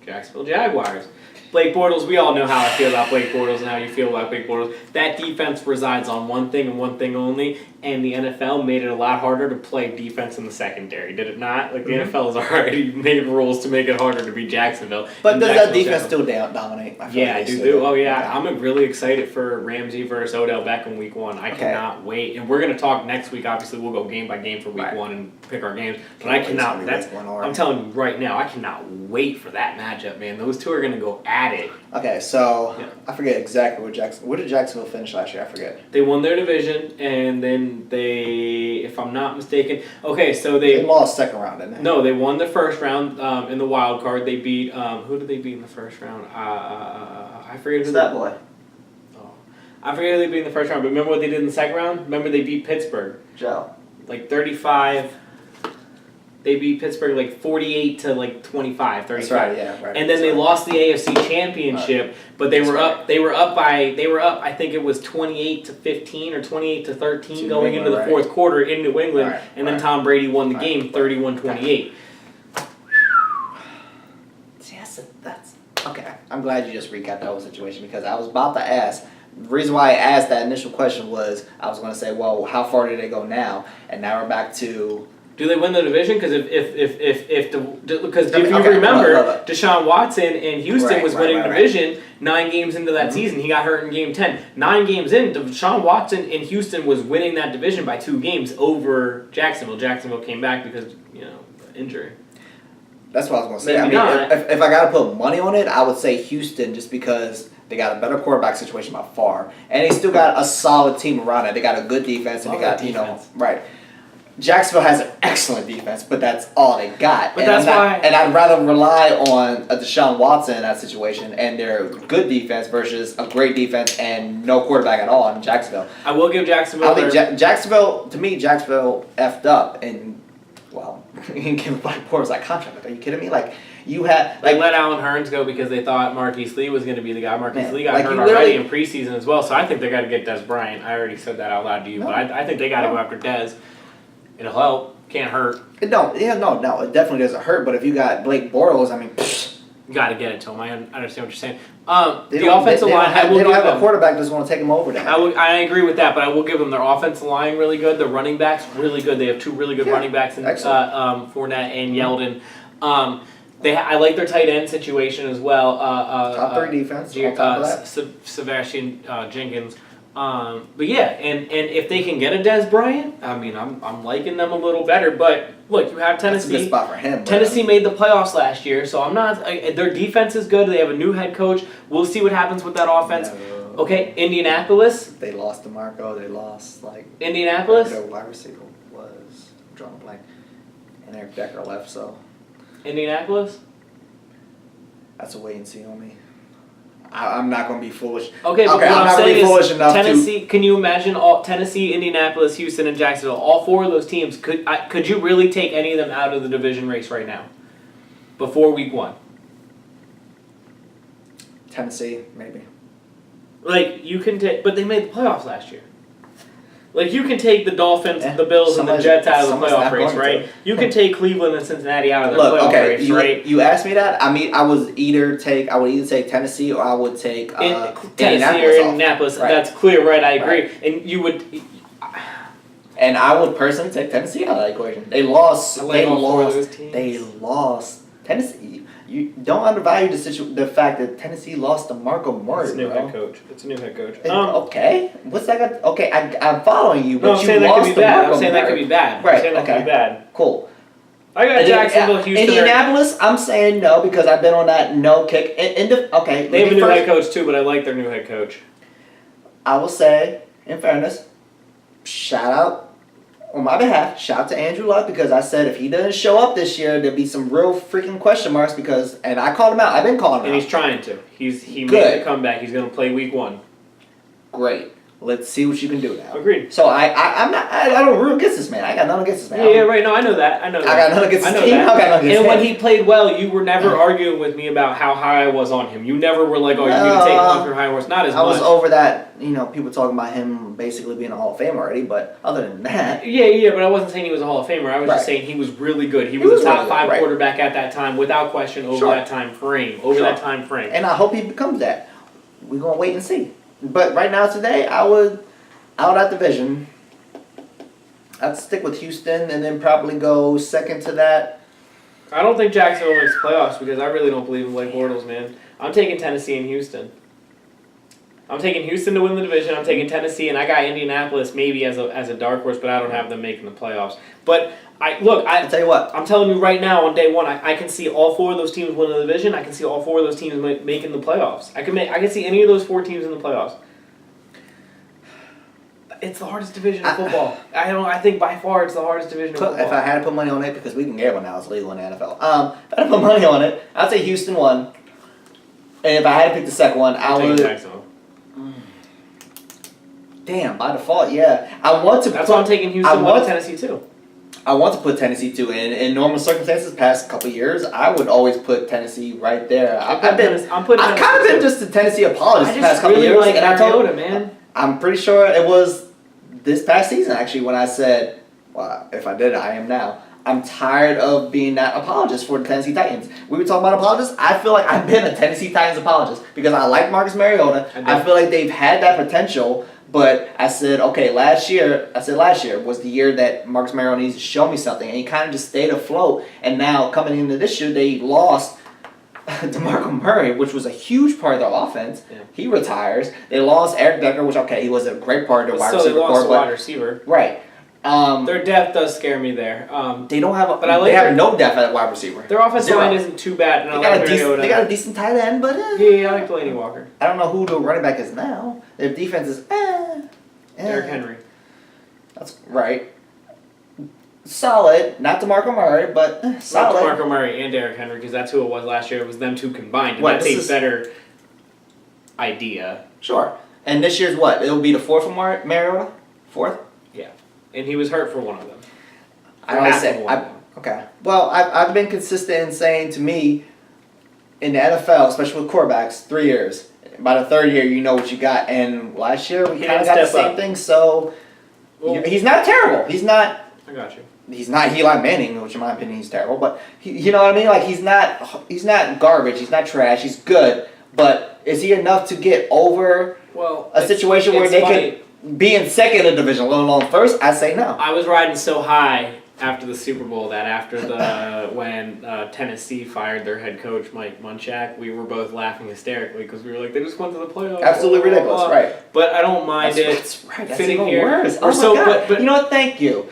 Jacksonville Jaguars. Blake Bortles, we all know how I feel about Blake Bortles and how you feel about Blake Bortles. That defense resides on one thing and one thing only, and the NFL made it a lot harder to play defense in the secondary, did it not? Like, the NFL has already made rules to make it harder to beat Jacksonville. But does that defense still dominate? Yeah, I do. Oh, yeah. Okay. I'm really excited for Ramsey versus Odell Beckham week 1. I cannot wait. And we're going to talk next week. Obviously, we'll go game by game for week 1 and pick our games. But I cannot. I'm telling you right now, I cannot wait for that matchup, man. Those two are going to go at it. Okay, so I forget exactly what did Jacksonville finish last year? I forget. They won their division, and then they, if I'm not mistaken, so they lost second round, didn't they? No, they won the first round in the wild card. They beat who did they beat in the first round? I forget who. That boy. Oh, I forget who they beat in the first round. But remember what they did in the second round? Remember they beat Pittsburgh. Joe. Like 35. They beat Pittsburgh 48 to 25, 35. That's right, yeah, right. And then they lost the AFC Championship, but they were up. They were up. I think it was 28 to 15 or 28 to 13 going into the fourth quarter in New England, and then Tom Brady won the game 31-28. That's okay. I'm glad you just recapped that whole situation because I was about to ask. The reason why I asked that initial question was I was going to say, well, how far did they go now? And now we're back to Do they win the division? Because if I mean, you okay, remember, look. Deshaun Watson in Houston was winning right. division 9 games into that season. He got hurt in game 10. 9 games in, Deshaun Watson in Houston was winning that division by 2 games over Jacksonville. Jacksonville came back because injury. That's what I was going to say. Maybe not. If I got to put money on it, I would say Houston just because they got a better quarterback situation by far. And they still got a solid team around it. They got a good defense. And they got, right. Jacksonville has an excellent defense, but that's all they got. But that's why. And I'd rather rely on a Deshaun Watson in that situation and their good defense versus a great defense and no quarterback at all in Jacksonville. I will give Jacksonville. I think Jacksonville effed up. And, well, you can give Black Bortles that contract. Are you kidding me? Like, you had. They let Allen Hurns go because they thought Marquise Lee was going to be the guy. Marquise Lee got like hurt already in preseason as well, so I think they got to get Dez Bryant. I already said that out loud to you, but I think they got to go after Dez. It'll help. Can't hurt. No, it definitely doesn't hurt. But if you got Blake Bortles, I mean, you got to get it to him. I understand what you're saying. They The offensive line, they don't have a quarterback that's going to take them over there. I agree with that, but I will give them their offensive line really good. The running backs really good. They have 2 really good running backs in Fournette and Yeldon. I like their tight end situation as well. Top 3 defense. On top of that. Sebastian Jenkins. But yeah, and if they can get a Dez Bryant, I mean, I'm liking them a little better. But look, you have Tennessee. That's a good spot for him. Tennessee made the playoffs last year, so I'm not. Their defense is good. They have a new head coach. We'll see what happens with that offense. No. Okay, Indianapolis. They lost DeMarco. They lost Indianapolis. Their wide receiver was drawing a blank, and Eric Decker left. So Indianapolis. that's a wait and see on me. I'm not going to be foolish. Okay, but what I'm saying is Tennessee. To... Can you imagine Tennessee, Indianapolis, Houston, and Jacksonville? All 4 of those teams. Could you really take any of them out of the division race right now? Before week 1. Tennessee, maybe. Like you can take, but they made the playoffs last year. Like you can take the Dolphins, the Bills, and the Jets out of the playoff race, right? You can take Cleveland and Cincinnati out of the playoff race, right? You asked me that. I mean, I would either take Tennessee or I would take Tennessee or Indianapolis. Right. That's clear, right? I agree. Right. And you would. And I would personally take Tennessee out of that equation. They lost. They lost. Tennessee. You don't undervalue the fact that Tennessee lost to Marco Murray. It's a new head coach. It's a new head coach. Okay, what's that got? Okay, I'm following you, but I'm saying that could be bad. I'm saying that could be bad. Right. I'm saying that could be bad. Cool. I got Jacksonville, Houston. Indianapolis, I'm saying no because I've been on that no kick. They have a new head coach too, but I like their new head coach. I will say, in fairness, shout out. On my behalf, shout out to Andrew Luck because I said if he doesn't show up this year, there'll be some real freaking question marks and I called him out. I've been calling him out. And he's trying to. He made the comeback. He's going to play week 1. Great. Let's see what you can do now. Agreed. So I don't root against this man. I got nothing against this man. Yeah, right. No, I know that. I got nothing against his team. I got nothing against him. And when he played well, you were never arguing with me about how high I was on him. You never were like, oh, you're going to take him off your high horse. Not as much. I was over that, people talking about him basically being a Hall of Famer already, but other than that. Yeah, but I wasn't saying he was a Hall of Famer. I was just saying he was really good. He was a top 5 quarterback at that time, without question, over that time frame. That time frame. And I hope he becomes that. We're going to wait and see. But right now, today, I would, out that division, I'd stick with Houston and then probably go second to that. I don't think Jacksonville makes playoffs because I really don't believe in Blake Bortles, man. I'm taking Tennessee and Houston. I'm taking Houston to win the division. I'm taking Tennessee, and I got Indianapolis maybe as a dark horse, but I don't have them making the playoffs. But I'll tell you what. I'm telling you right now, on day 1, I can see all 4 of those teams winning the division. I can see all 4 of those teams making the playoffs. I can see any of those 4 teams in the playoffs. It's the hardest division in football. I think by far it's the hardest division in football. If I had to put money on it, because we can gamble now, it's legal in the NFL. If I had to put money on it, I'd say Houston won. And if I had to pick the second one, I would. Jacksonville. Damn, by default, yeah. That's why I'm taking Houston and Tennessee too. I want to put Tennessee too. In normal circumstances, past couple years, I would always put Tennessee right there. I've kind of been just a Tennessee apologist the past couple years. And I told man. I'm pretty sure it was this past season actually when I said, well, if I did, I am now. I'm tired of being that apologist for the Tennessee Titans. We were talking about apologists. I feel like I've been a Tennessee Titans apologist because I like Marcus Mariota. I feel like they've had that potential, But I said, okay, last year was the year that Marcus Mariota needs to show me something, and he kind of just stayed afloat. And now coming into this year, they lost DeMarco Murray, which was a huge part of their offense. Yeah. He retires. They lost Eric Decker, which he was a great part of the wide So receiver they lost core, a but wide receiver. right. Their depth does scare me there. They don't have, but I like they have no depth at wide receiver. Their offensive Zero. line isn't too bad. And They got a decent tight end, but yeah, I like Delaney Walker. I don't know who the running back is now. Their defense is Derrick Henry. That's right. Solid, not DeMarco Murray, but solid. Not DeMarco Murray and Derrick Henry, because that's who it was last year. It was them two combined. And What, that's a better idea. Sure. And this year's what? It'll be the fourth for Mariota? Fourth? Yeah. And he was hurt for one of them. I always Half of say, one of them. okay. Well, I've been consistent in saying to me, in the NFL, especially with quarterbacks, 3 years. By the third year, you know what you got. And last year, we He kind of didn't got the step same up. thing. So Well, he's not terrible. He's not. I got you. He's not Eli Manning, which in my opinion he's terrible. But you know what I mean? Like he's not garbage. He's not trash. He's good. But is he enough to get over Well, a situation where they funny. could be in second in the division, let alone first? I say no. I was riding so high after the Super Bowl that after the when Tennessee fired their head coach Mike Munchak, we were both laughing hysterically because we were like, they just went to the playoffs. Absolutely blah, blah, ridiculous, blah. right? But I don't mind That's right. That's sitting even here. worse. We're Oh so, my God. but You know what? Thank you.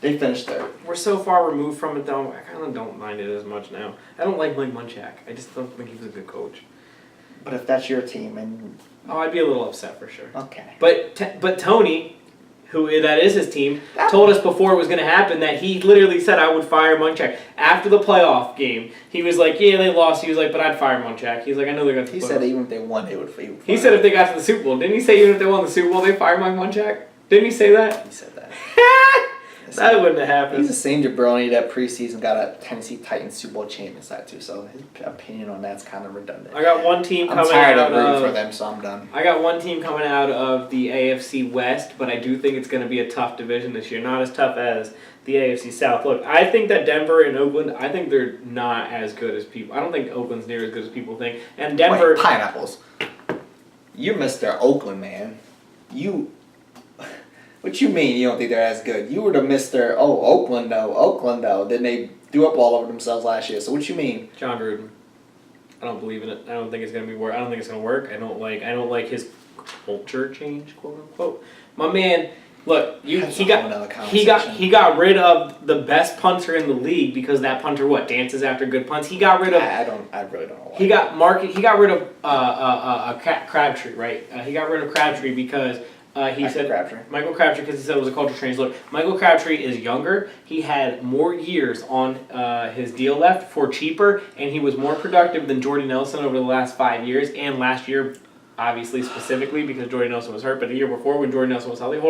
They finished third. we're so far removed from it though. I kind of don't mind it as much now. I don't like Mike Munchak. I just don't think he was a good coach. But if that's your team, and Oh, I'd be a little upset for sure. okay. But Tony, who that is his team, told us before it was going to happen that he literally said I would fire Munchak after the playoff game. He was like, yeah, they lost. He was like, but I'd fire Munchak. He's like, I know they're going to. He said even if they won, they would. He said if they got to the Super Bowl, didn't he say even if they won the Super Bowl, they fire Mike Munchak? Didn't he say that? He said that. That wouldn't have happened. He's the same jabroni that preseason got a Tennessee Titans Super Bowl champion side too. So his opinion on that's kind of redundant. I got one team I'm coming tired out of rooting of for them, so I'm done. I got one team coming out of the AFC West, but I do think it's going to be a tough division this year. Not as tough as the AFC South. Look, I think that Denver and Oakland, I think they're not as good as people. I don't think Oakland's near as good as people think. And Denver. Wait, pineapples. You're Mr. Oakland, man. What you mean you don't think they're as good? You were the Mr. Oakland though. Then they threw up all over themselves last year. So what you mean? John Gruden. I don't believe in it. I don't think it's gonna be work. I don't think it's gonna work. I don't like his culture change, quote unquote. My man, look, he got rid of the best punter in the league because that punter dances after good punts. He got rid of. I really don't know why. He got rid of Crabtree, right? He got rid of Crabtree because. Michael Crabtree, because he said it was a culture change. Look, Michael Crabtree is younger. He had more years on his deal left for cheaper, and he was more productive than Jordy Nelson over the last 5 years, and last year, obviously, specifically, because Jordy Nelson was hurt, but the year before when Jordy Nelson was healthy.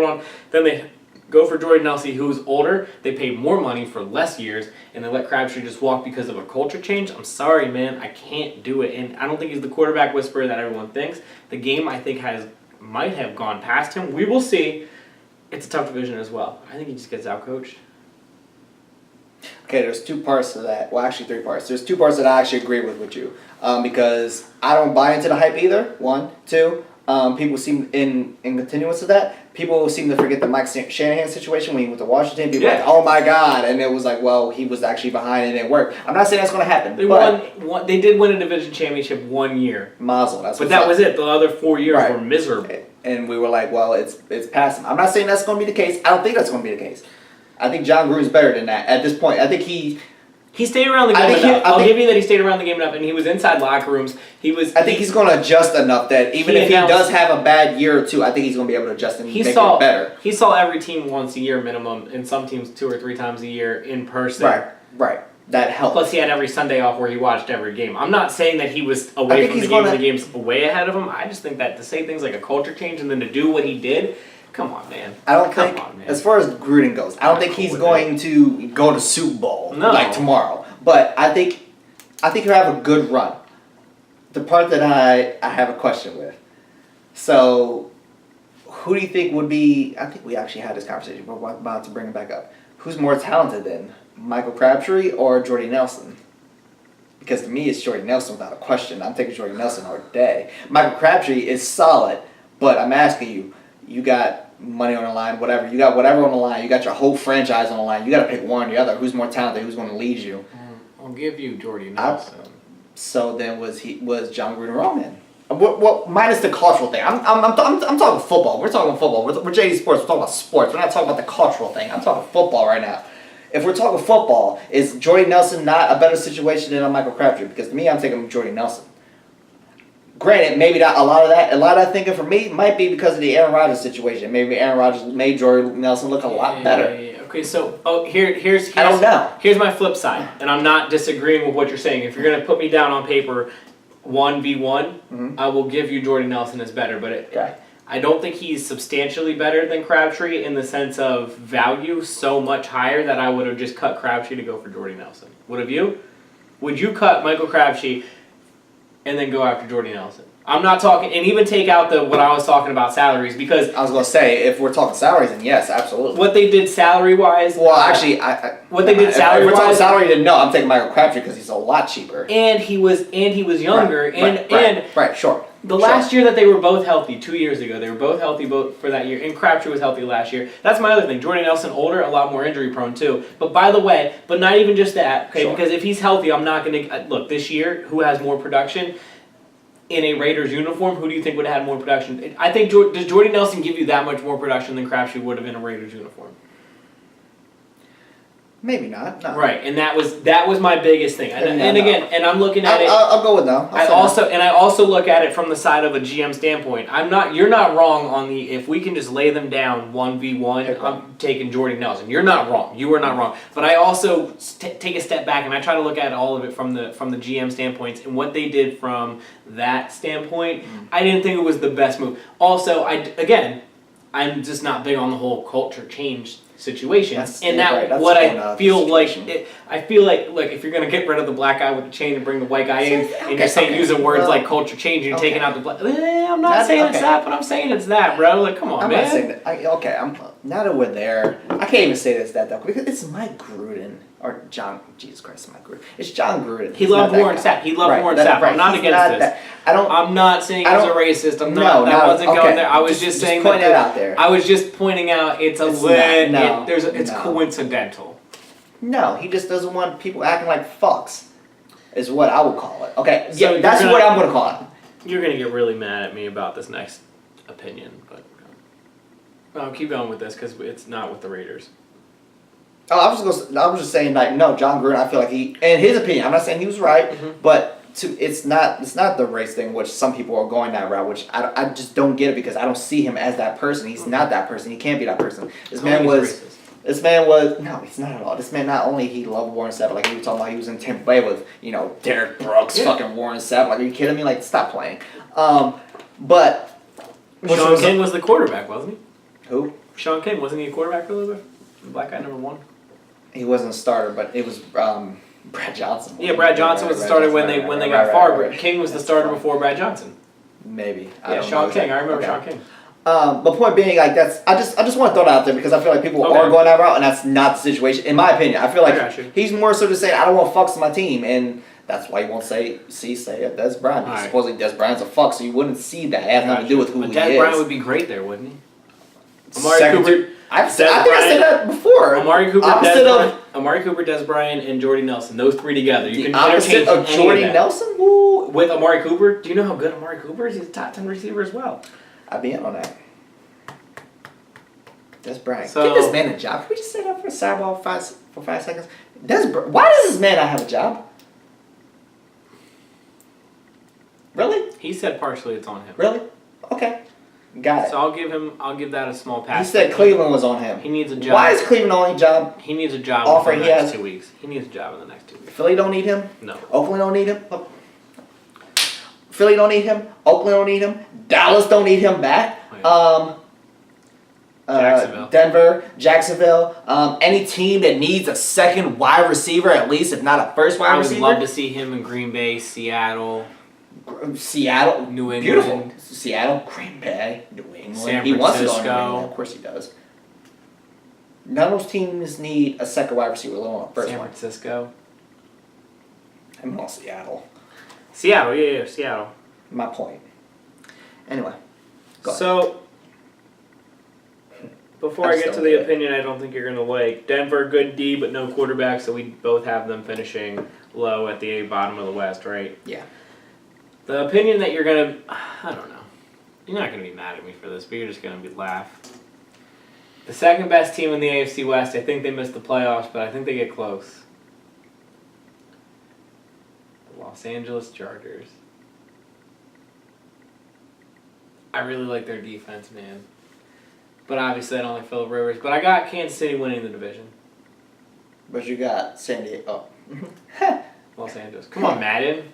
Then they go for Jordy Nelson, who's older. They paid more money for less years, and they let Crabtree just walk because of a culture change. I'm sorry, man. I can't do it, and I don't think he's the quarterback whisperer that everyone thinks. The game, I think, might have gone past him. We will see. It's a tough division as well. I think he just gets outcoached. Okay, there's 2 parts to that. Well, actually 3 parts. There's 2 parts that I actually agree with you. Because I don't buy into the hype either. 1, 2. People seem, in continuance of that, people seem to forget the Mike Shanahan situation when he went to Washington. People were like, oh my God. And it was like, well, he was actually behind and it didn't work. I'm not saying that's going to happen. They did win a division championship 1 year. Mazel. But that was it. The other 4 years were miserable. And we were like, well, it's past him. I'm not saying that's going to be the case. I don't think that's going to be the case. I think John Gruden's better than that at this point. I think he stayed around the game enough. I'll give you that he stayed around the game enough, and he was inside locker rooms. I think he's going to adjust enough that even if he does have a bad year or 2, I think he's going to be able to adjust and make it better. He saw every team once a year minimum, and some teams 2 or 3 times a year in person. Right. That helped. Plus, he had every Sunday off where he watched every game. I'm not saying that he was away from the game and the game's way ahead of him. I just think that to say things like a culture change and then to do what he did, come on, man. I don't think, as far as Gruden goes, I don't think he's going to go to Super Bowl like tomorrow. But I think he'll have a good run. The part that I have a question with. So, who do you think would be? I think we actually had this conversation, but we're about to bring it back up. Who's more talented then, Michael Crabtree or Jordy Nelson? Because to me, it's Jordy Nelson without a question. I'm taking Jordy Nelson all day. Michael Crabtree is solid, but I'm asking you, you got money on the line, whatever. You got whatever on the line. You got your whole franchise on the line. You got to pick one or the other. Who's more talented? Who's going to lead you? I'll give you Jordy Nelson. So then was John Gruden wrong then? Well, minus the cultural thing. I'm talking football. We're talking football. We're JD Sports. We're talking about sports. We're not talking about the cultural thing. I'm talking football right now. If we're talking football, is Jordy Nelson not a better situation than a Michael Crabtree? Because to me, I'm taking Jordy Nelson. Granted, maybe not a lot of that thinking for me might be because of the Aaron Rodgers situation. Maybe Aaron Rodgers made Jordy Nelson look a lot better. Yeah. Okay, so here's I don't know. Here's my flip side, and I'm not disagreeing with what you're saying. If you're gonna put me down on paper, 1v1, I will give you Jordy Nelson as better, but I don't think he's substantially better than Crabtree in the sense of value so much higher that I would have just cut Crabtree to go for Jordy Nelson. Would have you? Would you cut Michael Crabtree and then go after Jordy Nelson? I'm not talking, and even take out what I was talking about salaries, because I was gonna say, if we're talking salaries, then yes, absolutely. what they did salary wise. Well, actually, what they did salary wise. If we're talking wise, salary, then no, I'm taking Michael Crabtree because he's a lot cheaper. and he was younger, Right, sure. The last year that they were both healthy, 2 years ago, they were both healthy both for that year, and Crabtree was healthy last year. That's my other thing. Jordy Nelson, older, a lot more injury prone too. But by the way, but not even just that, okay? Sure. Because if he's healthy, I'm not going to look this year. Who has more production in a Raiders uniform? Who do you think would have had more production? I think does Jordy Nelson give you that much more production than Crabtree would have in a Raiders uniform? Maybe not. No. Right, and that was my biggest thing. And I'm looking at it. I'll go with no. I also look at it from the side of a GM standpoint. You're not wrong on the, if we can just lay them down 1v1, I'm taking Jordy Nelson. You're not wrong. You are not wrong. But I also take a step back and I try to look at all of it from the GM standpoints and what they did from that standpoint. I didn't think it was the best move. Also, I'm just not big on the whole culture change situations, and I feel like if you're gonna get rid of the black guy with the chain and bring the white guy in, and you're saying using words like culture change, and you're taking out the black. I'm not saying it's that, but I'm saying it's that, bro. Like, come on, man. I'm not saying that. Now that we're there, I can't even say it's that though, because it's Mike Gruden or John. Jesus Christ, Mike Gruden. It's John Gruden. He loved Warren Sapp. Warren Sapp. I'm not against this. I'm not saying he's a racist. I'm not. That wasn't going there. I was just saying that out there. I was just pointing out it's it's coincidental. No, he just doesn't want people acting like fucks. Is what I would call it. Okay, so yeah, that's what I'm gonna call it. You're gonna get really mad at me about this next opinion, but I'll keep going with this because it's not with the Raiders. Oh, I was just saying, like, no, John Gruden. I feel like in his opinion, I'm not saying he was right, but it's not the race thing, which some people are going that route, which I just don't get it because I don't see him as that person. He's not that person. He can't be that person. This man was no, he's not at all. This man, not only he loved Warren Sapp, like he was talking about, he was in Tampa Bay with Derek Brooks, fucking Warren Sapp. Like, are you kidding me? Like, stop playing. But Sean King was the quarterback, wasn't he? Who? Sean King, wasn't he a quarterback for a little bit? The black guy #1. He wasn't a starter, but it was Brad Johnson. Yeah, Brad Johnson was the starter when they got Favre. King was the starter before Brad Johnson. Maybe. Sean King. I remember Sean King. But point being, like, I just want to throw that out there because I feel like people are going that route, and that's not the situation. In my opinion, I feel like he's more so just saying, I don't want fucks to my team, and that's why he won't say it. Des Bryant. Supposedly Des Bryant's a fuck, so you wouldn't see that. It has nothing to do with who he is. Des Bryant would be great there, wouldn't he? Amari Cooper. I think I said that before. Amari Cooper, Des Bryant, and Jordy Nelson. Those three together. You can opposite interchange of Jordy Nelson? Woo. With Amari Cooper. Do you know how good Amari Cooper is? He's a top 10 receiver as well. I'd be in on that. Des Bryant. So, give this man a job. Can we just sit up for a sideball for 5 seconds? Why does this man not have a job? Really? He said partially it's on him. Really? Okay. Got it. So I'll give that a small pass. He said Cleveland was on him. He needs a job. Why is Cleveland the only job? He needs a job in the next 2 weeks. He needs a job in the next 2 weeks. Philly don't need him? No. Oakland don't need him? Philly don't need him? Oakland don't need him? Dallas don't need him back? Jacksonville. Denver, Jacksonville, any team that needs a second wide receiver at least, if not a first wide receiver. I would love to see him in Green Bay, Seattle, New England. Beautiful. Seattle, Green Bay, New England. San Francisco. He wants to go to New England. Of course he does. None of those teams need a second wide receiver, let alone a first one. San Francisco. I'm on Seattle. Seattle. My point. Anyway, go ahead. Before I'm I get still to the with it. opinion I don't think you're going to like, Denver, good D, but no quarterback, so we both have them finishing low at the bottom of the West, right? Yeah. The opinion that you're going to, I don't know. You're not going to be mad at me for this, but you're just going to be laugh. The second best team in the AFC West, I think they missed the playoffs, but I think they get close. The Los Angeles Chargers. I really like their defense, man. But obviously I don't like Phillip Rivers. But I got Kansas City winning the division. But you got San Diego. Oh. Los Angeles. Come on, Madden.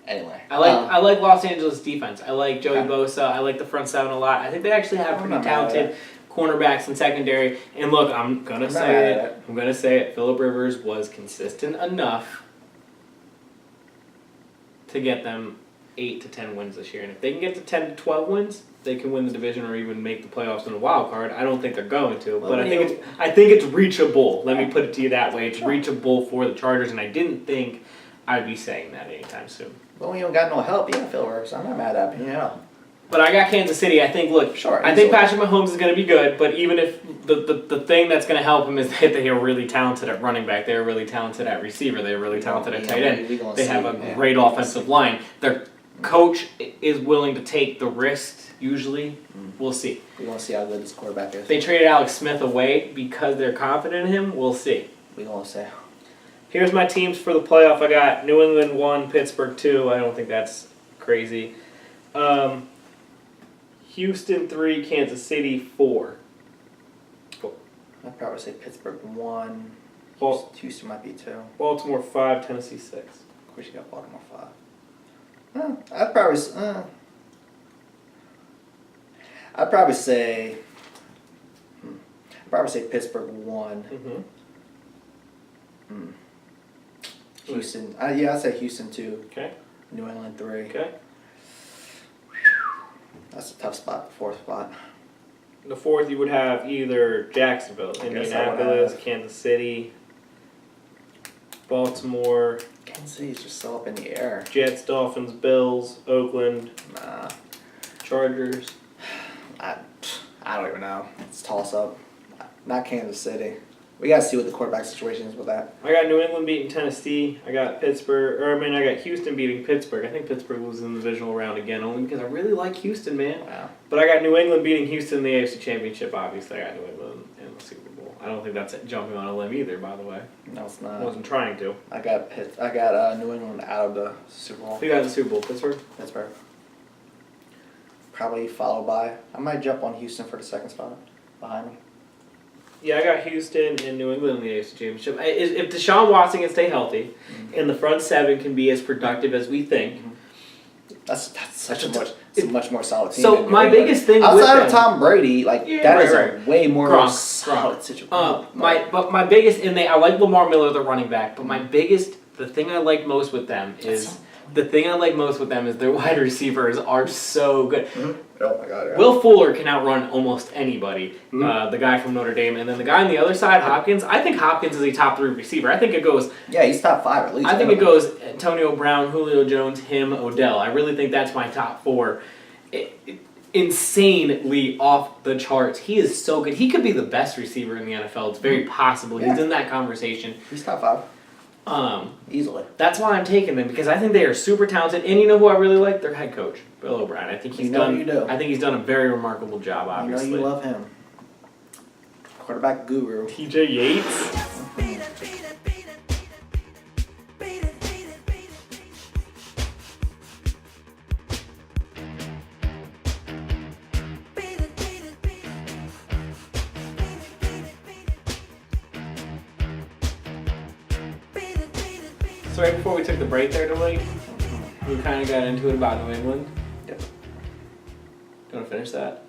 Anyway. I like Los Angeles defense. I like Joey Okay. Bosa. I like the front seven a lot. I think they actually have I'm pretty not mad at talented cornerbacks and secondary. And look, I'm gonna I'm not say mad it. at it. I'm gonna say it. Phillip Rivers was consistent enough to get them 8 to 10 wins this year. And if they can get to 10 to 12 wins, they can win the division or even make the playoffs in a wild card. I don't think they're going to, Well, but I when think it's reachable. Let me put it to you that way. It's reachable for the Chargers, and I didn't think I'd be saying that anytime soon. Well, you don't got no help. Yeah, Phil Rivers. I'm not mad at him. You know. But I got Kansas City. I think, look, Sure. I think easily. Patrick Mahomes is going to be good, but even if the thing that's going to help him is that they are really talented at running back, they're really talented at receiver, they're really talented at tight end. They have a great offensive line. Their coach is willing to take the risk, usually. We'll see. We want to see how good this quarterback is. If they traded Alex Smith away because they're confident in him, we'll see. We want to see. Here's my teams for the playoff. I got New England 1, Pittsburgh 2. I don't think that's crazy. Houston 3, Kansas City 4. I'd probably say Pittsburgh 1. Bal- Houston might be 2. Baltimore 5, Tennessee 6. Of course, you got Baltimore 5. I'd probably say. I'd probably say Pittsburgh 1. Mm-hmm. Houston. Yeah, I'd say Houston 2. Okay. New England 3. Okay. That's a tough spot. The 4th spot. The 4th, you would have either Jacksonville, I guess I would Indianapolis, have- Kansas City, Baltimore, Kansas City's just so up in the air. Jets, Dolphins, Bills, Oakland, Nah. Chargers. I don't even know. It's toss up. Not Kansas City. We gotta see what the quarterback situation is with that. I got New England beating Tennessee. I got I got Houston beating Pittsburgh. I think Pittsburgh loses in the divisional round again, only because I really like Houston, man. Wow. But I got New England beating Houston in the AFC Championship. Obviously, I got New England in the Super Bowl. I don't think that's jumping on a limb either, by the way. No, it's I not. wasn't trying to. I got New England out of the Super Bowl. Who got in the Super Bowl? Pittsburgh? Pittsburgh. Probably followed by. I might jump on Houston for the second spot behind them. Yeah, I got Houston and New England in the AFC Championship. If Deshaun Watson can stay healthy and the front seven can be as productive as we think. That's such That's it's a much more solid team. So than my New England. biggest thing outside with of them, Tom Brady, like Yeah, that is right. a way more Gronk. solid situation. my biggest I like Lamar Miller, the running back, but the thing I like most with them is their wide receivers are so good. Oh my god! Yeah. Will Fuller can outrun almost anybody. The guy from Notre Dame, and then the guy on the other side, Hopkins. I think Hopkins is a top 3 receiver. I think it goes. Yeah, he's top 5 at least. I think it goes Antonio Brown, Julio Jones, him, Odell. I really think that's my top 4. Insanely off the charts. He is so good. He could be the best receiver in the NFL. It's very possible. He's Yeah. in that conversation. He's top 5 easily. That's why I'm taking them, because I think they are super talented. And you know who I really like? Their head coach, Bill O'Brien. I think he's You know done. you do. I think he's done a very remarkable job. Obviously, You know you love him. Quarterback guru. TJ Yates. So right before we took the break there, Dwight, we kind of got into it about New England. Yep. Do you want to finish that?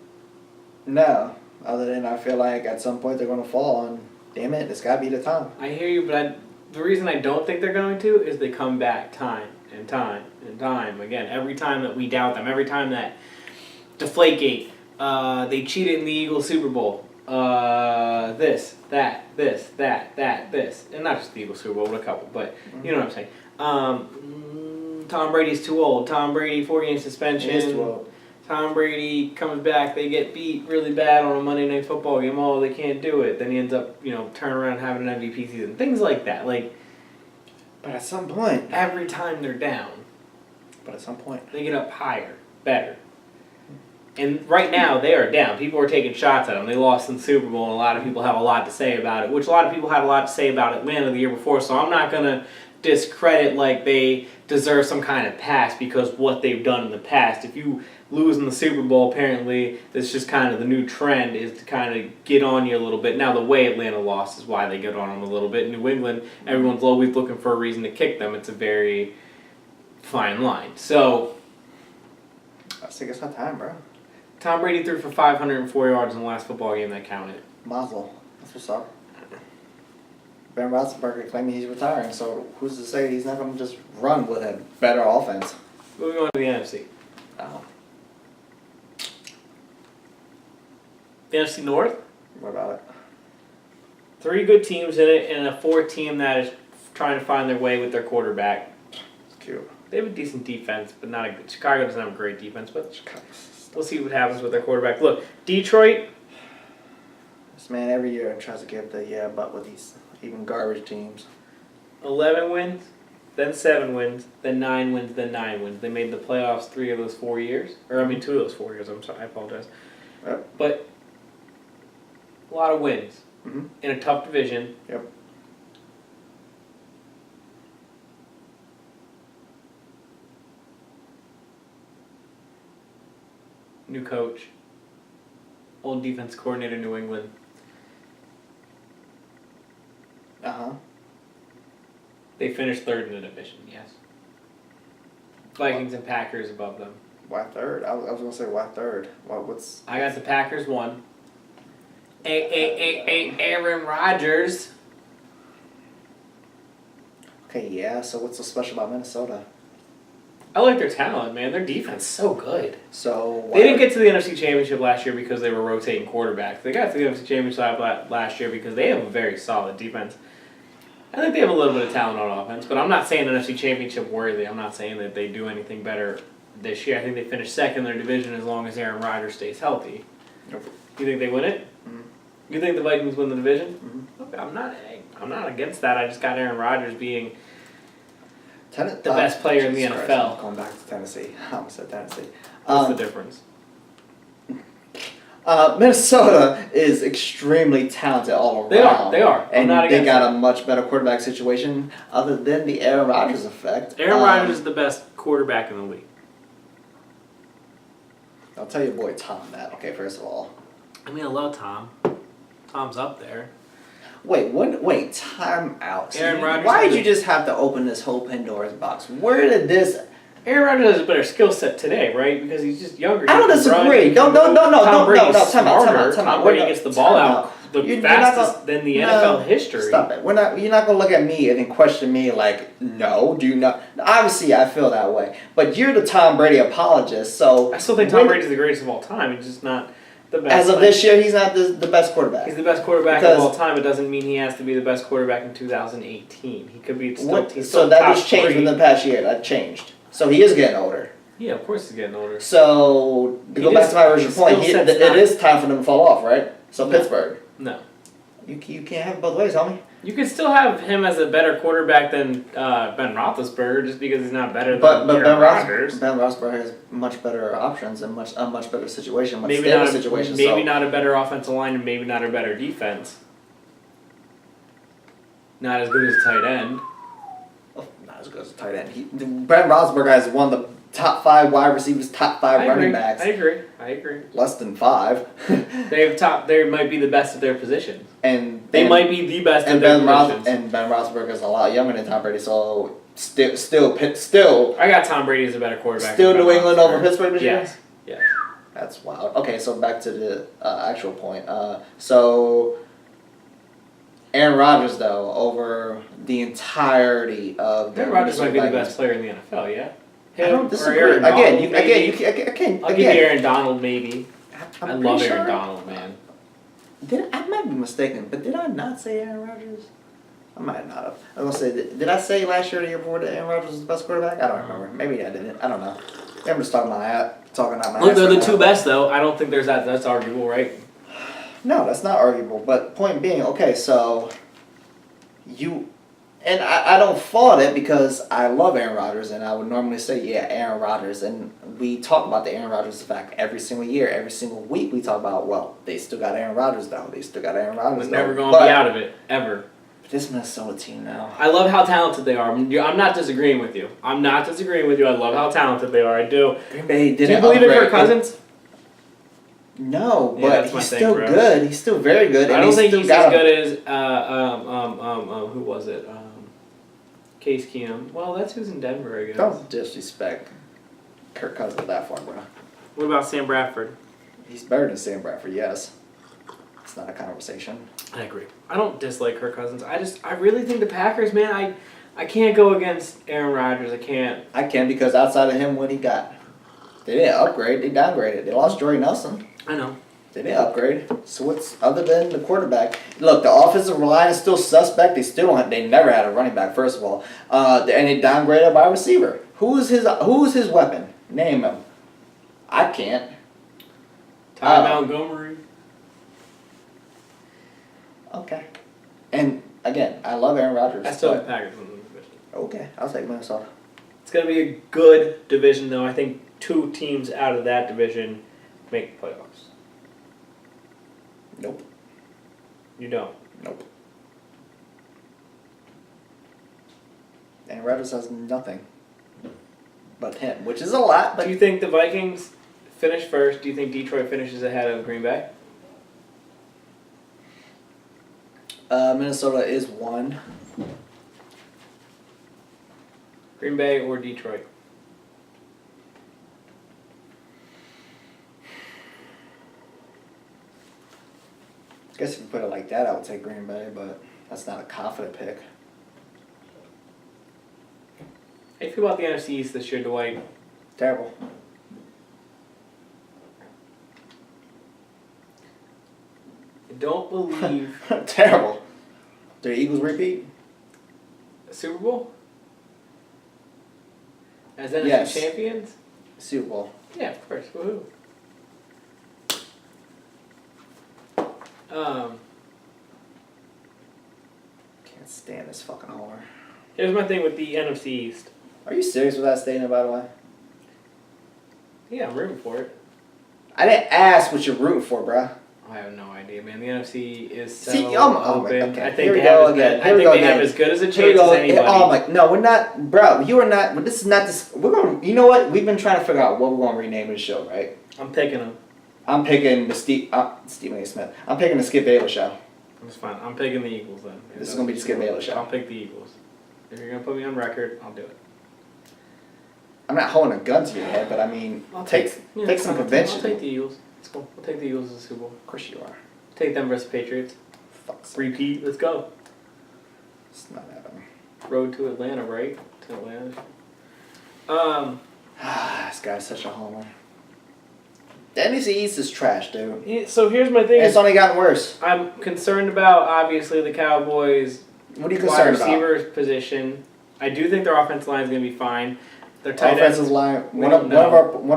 No, other than I feel like at some point they're going to fall, and damn it, it's got to be the time. I hear you, but the reason I don't think they're going to is they come back time and time and time again. Every time that we doubt them, every time that Deflategate, they cheated in the Eagles Super Bowl. This, that, and not just the Eagles Super Bowl, but a couple. But you know what I'm saying. Tom Brady's too old. Tom Brady 4-game suspension. He is too old. Tom Brady comes back. They get beat really bad on a Monday Night Football game. Oh, they can't do it. Then he ends up, turning around having an MVP season. Things like that. Like, But at some point. every time they're down, But at some point. they get up higher, better. And right now, they are down. People are taking shots at them. They lost in the Super Bowl, and a lot of people have a lot to say about it, which a lot of people had a lot to say about Atlanta the year before, so I'm not going to discredit like they deserve some kind of pass because what they've done in the past. If you lose in the Super Bowl, apparently, that's just kind of the new trend is to kind of get on you a little bit. Now, the way Atlanta lost is why they get on them a little bit. New England, everyone's always looking for a reason to kick them. It's a very fine line. So, I think it's not time, bro. Tom Brady threw for 504 yards in the last football game that counted. Mazel. That's what's up. Ben Roethlisberger claiming he's retiring, so who's to say he's not going to just run with a better offense? Moving on to the NFC. Oh. The NFC North, What about it? 3 good teams in it, and a 4th team that is trying to find their way with their quarterback. It's cute. They have a decent defense, but not a good. Chicago doesn't have a great defense, but Chicago's we'll see what happens with their quarterback. Look, Detroit, This man every year tries to get the butt with these even garbage teams. 11 wins, then 7 wins, then 9 wins, then 9 wins. They made the playoffs 3 of those 4 years. 2 of those 4 years. I'm sorry, I apologize. Yep. But a lot of wins Mm-hmm. in a tough division. Yep. New coach, old defense coordinator, New England. Uh-huh. They finished 3rd in the division, yes. Vikings and Packers above them. Why third? I was going to say why third. What's... I got the Packers 1. Aaron Rodgers. Okay, yeah, so what's so special about Minnesota? I like their talent, man. Their defense is so good. So... They didn't get to the NFC Championship last year because they were rotating quarterbacks. They got to the NFC Championship last year because they have a very solid defense. I think they have a little bit of talent on offense, but I'm not saying NFC Championship worthy. I'm not saying that they do anything better this year. I think they finish 2nd in their division as long as Aaron Rodgers stays healthy. Nope. You think they win it? Mm-hmm. You think the Vikings win the division? Mm-hmm. Okay, I'm not against that. I just got Aaron Rodgers being The best player in the Jesus NFL. Christ, I'm going back to Tennessee. I almost said Tennessee. What's the difference? Minnesota is extremely talented all around. They are. And they got a much better quarterback situation other than the Aaron Rodgers effect. Aaron Rodgers is the best quarterback in the league. I'll tell your boy Tom that, okay, first of all. I mean, I love Tom. Tom's up there. Wait, time out. Aaron Rodgers Why has did you just have to open this whole Pandora's box? Where did this... Aaron Rodgers has a better skill set today, right? Because he's just younger. I don't disagree. No, Time out. Tom Brady gets the ball out the fastest than the NFL history. Stop it. You're not gonna look at me and then question me like, no, do you not? Obviously, I feel that way. But you're the Tom Brady apologist, so I still think Tom Brady's the greatest of all time. He's just not the best. As of this year, he's not the best quarterback. He's the best quarterback of all time. It doesn't mean he has to be the best quarterback in 2018. He could be still. So that just changed within the past year. That changed. So he is getting older. Yeah, of course he's getting older. So to go back to my original point, it is time for them to fall off, right? So No. Pittsburgh. No. You can't have it both ways, homie. You could still have him as a better quarterback than Ben Roethlisberger, just because he's not better But than Aaron Rodgers. Ben Roethlisberger has much better options and a much better situation, much Maybe stable not. situation. Maybe not a better offensive line, and maybe not a better defense. Not as good as a tight end. Not as good as a tight end. Ben Roethlisberger is one of the top 5 wide receivers, top 5 running backs. I agree. Less than 5. They might be the best at their position. They might be the best at their positions. And Ben Roethlisberger is a lot younger than Tom Brady, so still. I got Tom Brady as a better quarterback. Still New England over Pittsburgh this year? Yes. Yeah. That's wild. Okay, so back to the actual point. So Aaron Rodgers, though, over the entirety of the Aaron Rodgers might be the Vikings. best player in the NFL, yeah? I don't disagree. Aaron Donald, Again, I'll give you Aaron Donald, maybe. I'm I love pretty Aaron sure- Donald, man. I might be mistaken, but did I not say Aaron Rodgers? I might not have. I was gonna say, did I say last year or the year before that Aaron Rodgers was the best quarterback? I don't remember. Maybe I didn't. I don't know. I'm just talking out my Look, ass they're right the two now. best though. I don't think there's that. That's arguable, right? No, that's not arguable. But point being, okay, so you and I don't fault it because I love Aaron Rodgers and I would normally say, yeah, Aaron Rodgers. And we talk about the Aaron Rodgers fact every single year, every single week. We talk about, well, they still got Aaron Rodgers though. They still got Aaron Rodgers. They're never though. going to be out of it ever. This Minnesota team now. I love how talented they are. I'm not disagreeing with you. I love how talented they are. I do. Green Bay Do you believe in Kirk Cousins? No, Yeah, but that's my he's thing, still bro. good. He's still very good. I and don't think still he's got as him. good as who was it? Case Keenum. Well, that's who's in Denver, I guess. Don't disrespect Kirk Cousins that far, bro. What about Sam Bradford? He's better than Sam Bradford, yes. It's not a conversation. I agree. I don't dislike Kirk Cousins. I really think the Packers, man. I can't go against Aaron Rodgers. I can't. I can because outside of him, what he got? They didn't upgrade. They downgraded. They lost Jordy Nelson. I know. They didn't upgrade. So what's other than the quarterback? Look, the offensive line is still suspect. They still don't have, they never had a running back. First of all, and they downgraded by receiver. Who is his weapon? Name him. I can't. Ty Montgomery. Okay. And again, I love Aaron Rodgers. I still have but- the Packers in the division. Okay, I'll take Minnesota. It's gonna be a good division, though. I think 2 teams out of that division make the playoffs. Nope. You don't. Nope. Aaron Rodgers has nothing but him, which is a lot. But Do you think the Vikings finish first? Do you think Detroit finishes ahead of Green Bay? Minnesota is 1. Green Bay or Detroit? I guess if you put it like that, I would take Green Bay, but that's not a confident pick. How do you feel about the NFC East this year, Dwight? Terrible. I don't believe Terrible. Do the Eagles repeat? a Super Bowl as NFC Yes. champions. Super Bowl. Yeah, of course. Woohoo. Can't stand this fucking homer. Here's my thing with the NFC East. Are you serious with that statement, by the way? Yeah, I'm rooting for it. I didn't ask what you're rooting for, bruh. I have no idea, man. The NFC is so See, open. okay. I Here think we they have go as again. good. Here I we think go they have again. as good as a Here we chance go. as anybody. Oh my, no, we're not, bro. You are not. This is not this. We're going. You know what? We've been trying to figure out what we're going to rename the show, right? I'm picking them. I'm picking the Stephen A. Smith. I'm picking the Skip Bayless show. That's fine. I'm picking the Eagles then. This is gonna be the Skip Bayless show. I'll pick the Eagles. If you're gonna put me on record, I'll do it. I'm not holding a gun to your head, but I mean, take some convention. I'll take the Eagles. Let's go. I'll take the Eagles as the Super Bowl. Of course you are. Take them versus Patriots. Fuck's sake. Repeat. Let's go. It's not happening. Road to Atlanta, right? To Atlanta. This guy's such a homer. The NFC East is trash, dude. So here's my And thing. it's only gotten worse. I'm concerned about obviously the Cowboys' What are you wide concerned about? receiver position. I do think their offensive line is going to be fine. Their tight Offensive ends, line. we One don't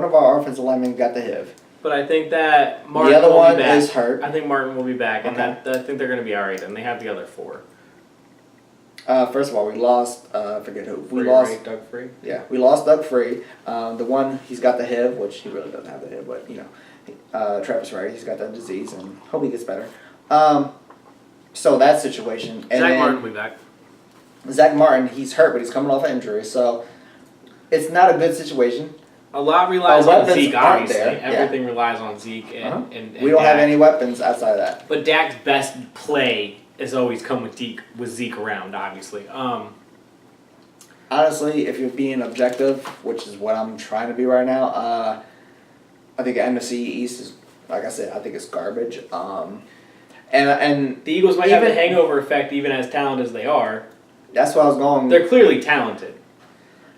of our offensive linemen got the HIV. but I think that Martin The other will one be back. is hurt. I think Martin will be back, and Okay. I think they're going to be all right. And they have the other 4. First of all, we lost. Forget who. We Free, lost. right? Doug Free. Yeah, we lost Doug Free. The one he's got the HIV, which he really doesn't have the HIV, but you know, Travis Wright, he's got that disease, and hope he gets better. So that situation, and Zach then Martin will be back. Zach Martin, he's hurt, but he's coming off an injury, so it's not a good situation. A lot relies Our on weapons Zeke, aren't obviously. there, yeah. Everything relies on Zeke and, Uh-huh. and We don't have Dak. any weapons outside of that. But Dak's best play has always come with Zeke around, obviously. Honestly, if you're being objective, which is what I'm trying to be right now, I think NFC East is, like I said, I think it's garbage. And The Eagles might have the Even- hangover effect, even as talented as they are. that's what I was going. They're clearly talented.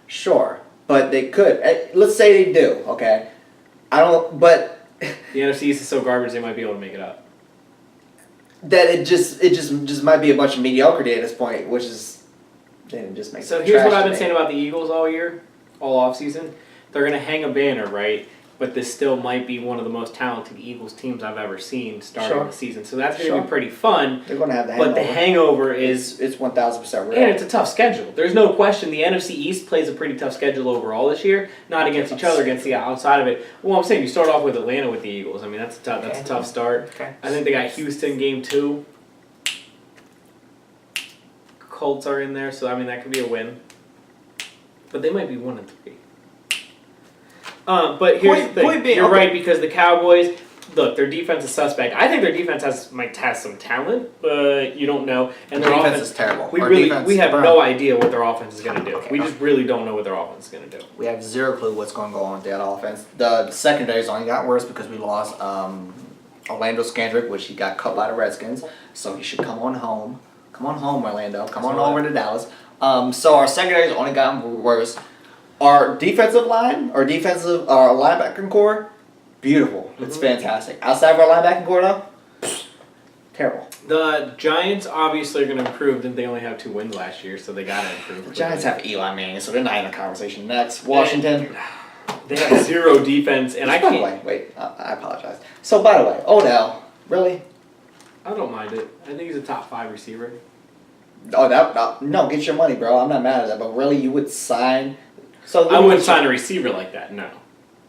Sure, but they could. Let's say they do. Okay, I don't. But The NFC East is so garbage they might be able to make it up. that it just might be a bunch of mediocrity at this point, which is then it just makes. So it here's trash what I've to been me. saying about the Eagles all year, all offseason. They're going to hang a banner, right? But this still might be one of the most talented Eagles teams I've ever seen starting Sure. the season. So that's going to Sure. be pretty fun. They're going to have the hangover. But the hangover is, it's 1,000% real. and it's a tough schedule. There's no question the NFC East plays a pretty tough schedule overall this year. Not against each other, against the outside of it. Well, I'm saying you start off with Atlanta with the Eagles. I mean, that's a tough start. Okay. I think they got Houston game 2. Colts are in there, so I mean that could be a win. But they might be 1-3. But here's the thing. point being, You're okay. right, because the Cowboys, look, their defense is suspect. I think their defense might have some talent, but you don't know. And their defense offense is terrible. We Our really defense we have is no idea what their offense is going to do. Okay. We just really don't know what their offense is going to do. We have zero clue what's going to go on with that offense. The secondary's only got worse because we lost Orlando Scandrick, which he got cut by the Redskins. So he should come on home. Come on home, Orlando. Come on over to Dallas. So our secondary's only gotten worse. Our defensive line, our linebacker core, beautiful. It's fantastic. Outside of our linebacking core, though, terrible. The Giants obviously are going to improve. Didn't they only have 2 wins last year, so they got to improve. The Giants have Eli Manning, so they're not in a conversation. Next, Washington. They have 0 defense, and I By the can't. way, I apologize. So, by the way, Odell, really? I don't mind it. I think he's a top 5 receiver. Oh, no, get your money, bro. I'm not mad at that, but really, you would sign. So I wouldn't sign a receiver like that. No,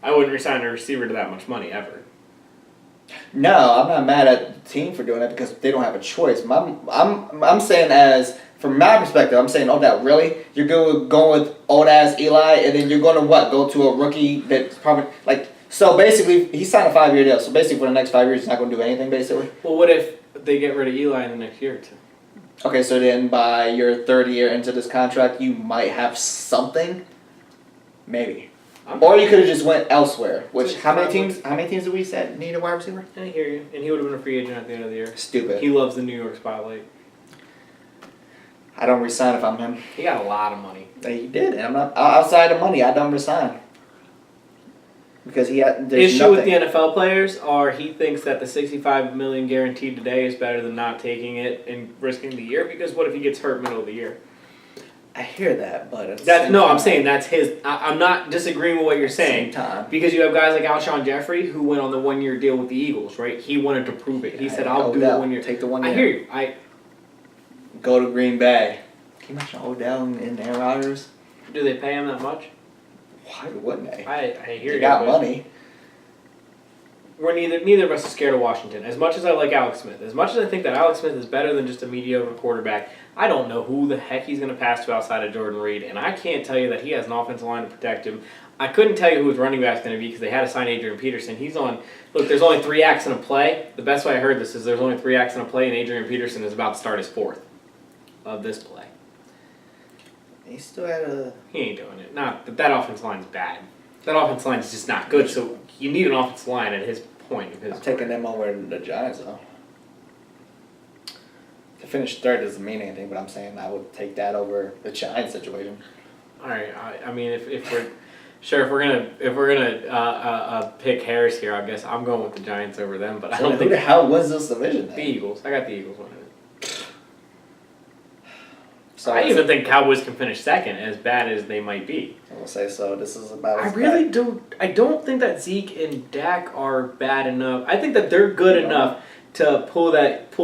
I wouldn't resign a receiver to that much money ever. No, I'm not mad at the team for doing that because they don't have a choice. I'm saying from my perspective, I'm saying, really? You're going with old ass Eli, and then you're going to what? Go to a rookie that's probably so basically he signed a 5-year deal. So basically for the next 5 years he's not going to do anything basically. Well, what if they get rid of Eli in the next year or two? Okay, so then by your 3rd year into this contract, you might have something. Maybe. Or you could have just went elsewhere. Which how many teams did we said need a wide receiver? I hear you. And he would have been a free agent at the end of the year. Stupid. He loves the New York spotlight. I don't resign if I'm him. He got a lot of money. He did, and I'm not outside of money. I don't resign because there's Issue with nothing. the NFL players are he thinks that the $65 million guaranteed today is better than not taking it and risking the year because what if he gets hurt middle of the year? I hear that, but I'm saying that's his. I'm not disagreeing with what you're saying. Time. Because you have guys like Alshon Jeffrey who went on the 1-year deal with the Eagles, right? He wanted to prove it. He said, "I'll do the 1 year." Take the 1 year. I hear you. Go to Green Bay. Can you imagine Odell and Aaron Rodgers? Do they pay him that much? Why wouldn't they? I hear They you. got but money. We're neither of us are scared of Washington. As much as I like Alex Smith, as much as I think that Alex Smith is better than just a mediocre quarterback, I don't know who the heck he's going to pass to outside of Jordan Reed, and I can't tell you that he has an offensive line to protect him. I couldn't tell you who his running back's going to be because they had to sign Adrian Peterson. He's on. Look, there's only 3 acts in a play. The best way I heard this is there's only 3 acts in a play, and Adrian Peterson is about to start his 4th of this play. He still had a. He ain't doing it. That offensive line's bad. That offensive line is just not good. So you need an offensive line at his point of his. I'm taking them over the Giants though. To finish 3rd doesn't mean anything, but I'm saying I would take that over the Giants situation. All right. I mean, if we're gonna pick Harris here, I guess I'm going with the Giants over them. But I don't who think the hell wins this division then? the Eagles. I got the Eagles winning it. So I even think Cowboys can finish 2nd, as bad as they might be. I will say so. This is about. I really don't. I don't think that Zeke and Dak are bad enough. I think that they're good enough to pull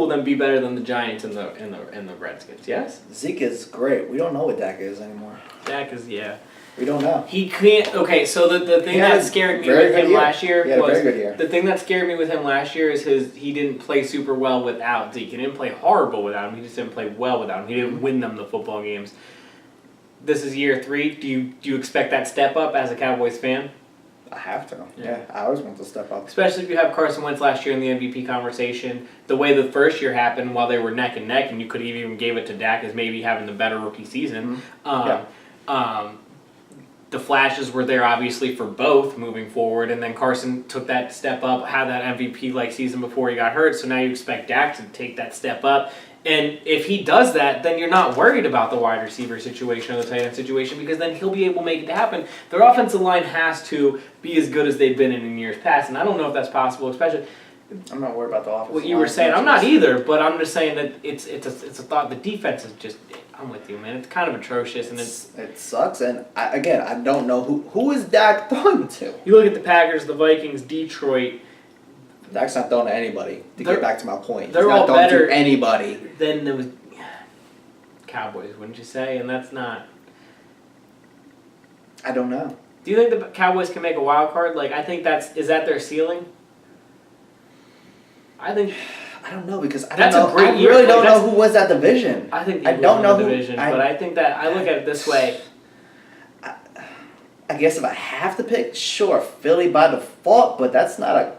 them be better than the Giants and the Redskins. Yes. Zeke is great. We don't know what Dak is anymore. Dak is We don't know. He can't. Okay, so the thing He had that scared me very with good him year. last year He had a was very good year. the thing that scared me with him last year is he didn't play super well without Zeke. He didn't play horrible without him. He just didn't play well without him. He didn't win them the football games. This is year 3. Do you expect that step up as a Cowboys fan? I have to. Yeah. I always want to step up. Especially if you have Carson Wentz last year in the MVP conversation. The way the first year happened while they were neck and neck, and you could have even gave it to Dak as maybe having the better rookie season. The flashes were there obviously for both moving forward, and then Carson took that step up, had that MVP-like season before he got hurt, so now you expect Dak to take that step up. And if he does that, then you're not worried about the wide receiver situation or the tight end situation because then he'll be able to make it happen. Their offensive line has to be as good as they've been in years past, and I don't know if that's possible, especially I'm not worried about the offense. what you were saying. I'm not either, but I'm just saying that it's a thought. The defense is just. I'm with you, man. It's kind of atrocious, and It sucks, and I don't know who is Dak throwing to. You look at the Packers, the Vikings, Detroit. Dak's not throwing to anybody. To get back to my point, They're he's not all throwing better to anybody. Then there was Cowboys, wouldn't you say? And that's not. I don't know. Do you think the Cowboys can make a wild card? Like, I think is that their ceiling? I don't know because I that's don't know. a great I year. really don't know who wins that division. I think the I Eagles don't win know the who division, but I think that I look at it this way. I guess if I have to pick, sure, Philly by default, but that's not a.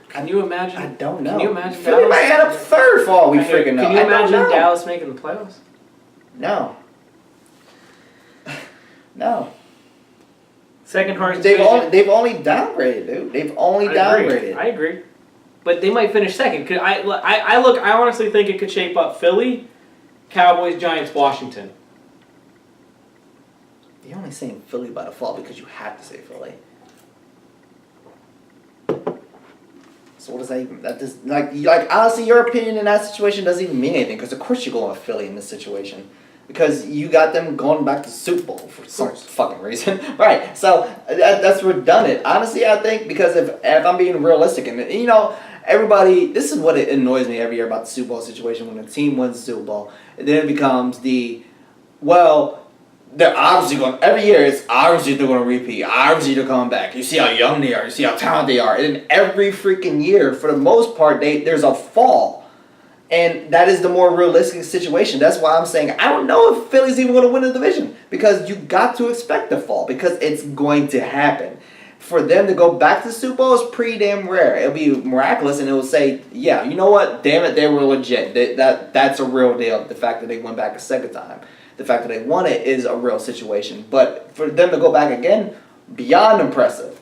Can you imagine? I don't know. Can you imagine Philly Dallas? might end up third for all we freaking know. Can you I don't imagine know. Dallas making the playoffs? No. No. Second hardest They've division. only downgraded, dude. They've only I downgraded. agree. But they might finish second. I honestly think it could shape up Philly, Cowboys, Giants, Washington. You're only saying Philly by default because you have to say Philly. So what does that even? That does like honestly, your opinion in that situation doesn't even mean anything because of course you're going with Philly in this situation because you got them going back to Super Bowl for some fucking reason, right? So that's redundant. Honestly, I think because if I'm being realistic and everybody, this is what it annoys me every year about the Super Bowl situation when a team wins the Super Bowl, and then it becomes they're obviously going. Every year, it's obviously they're going to repeat. Obviously, they're coming back. You see how young they are. You see how talented they are. And every freaking year, for the most part, there's a fall, and that is the more realistic situation. That's why I'm saying I don't know if Philly's even going to win the division because you got to expect the fall because it's going to happen. For them to go back to the Super Bowl is pretty damn rare. It'll be miraculous, and it will say, yeah, you know what? Damn it, they were legit. That's a real deal. The fact that they went back a second time. The fact that they won it is a real situation. But for them to go back again, beyond impressive.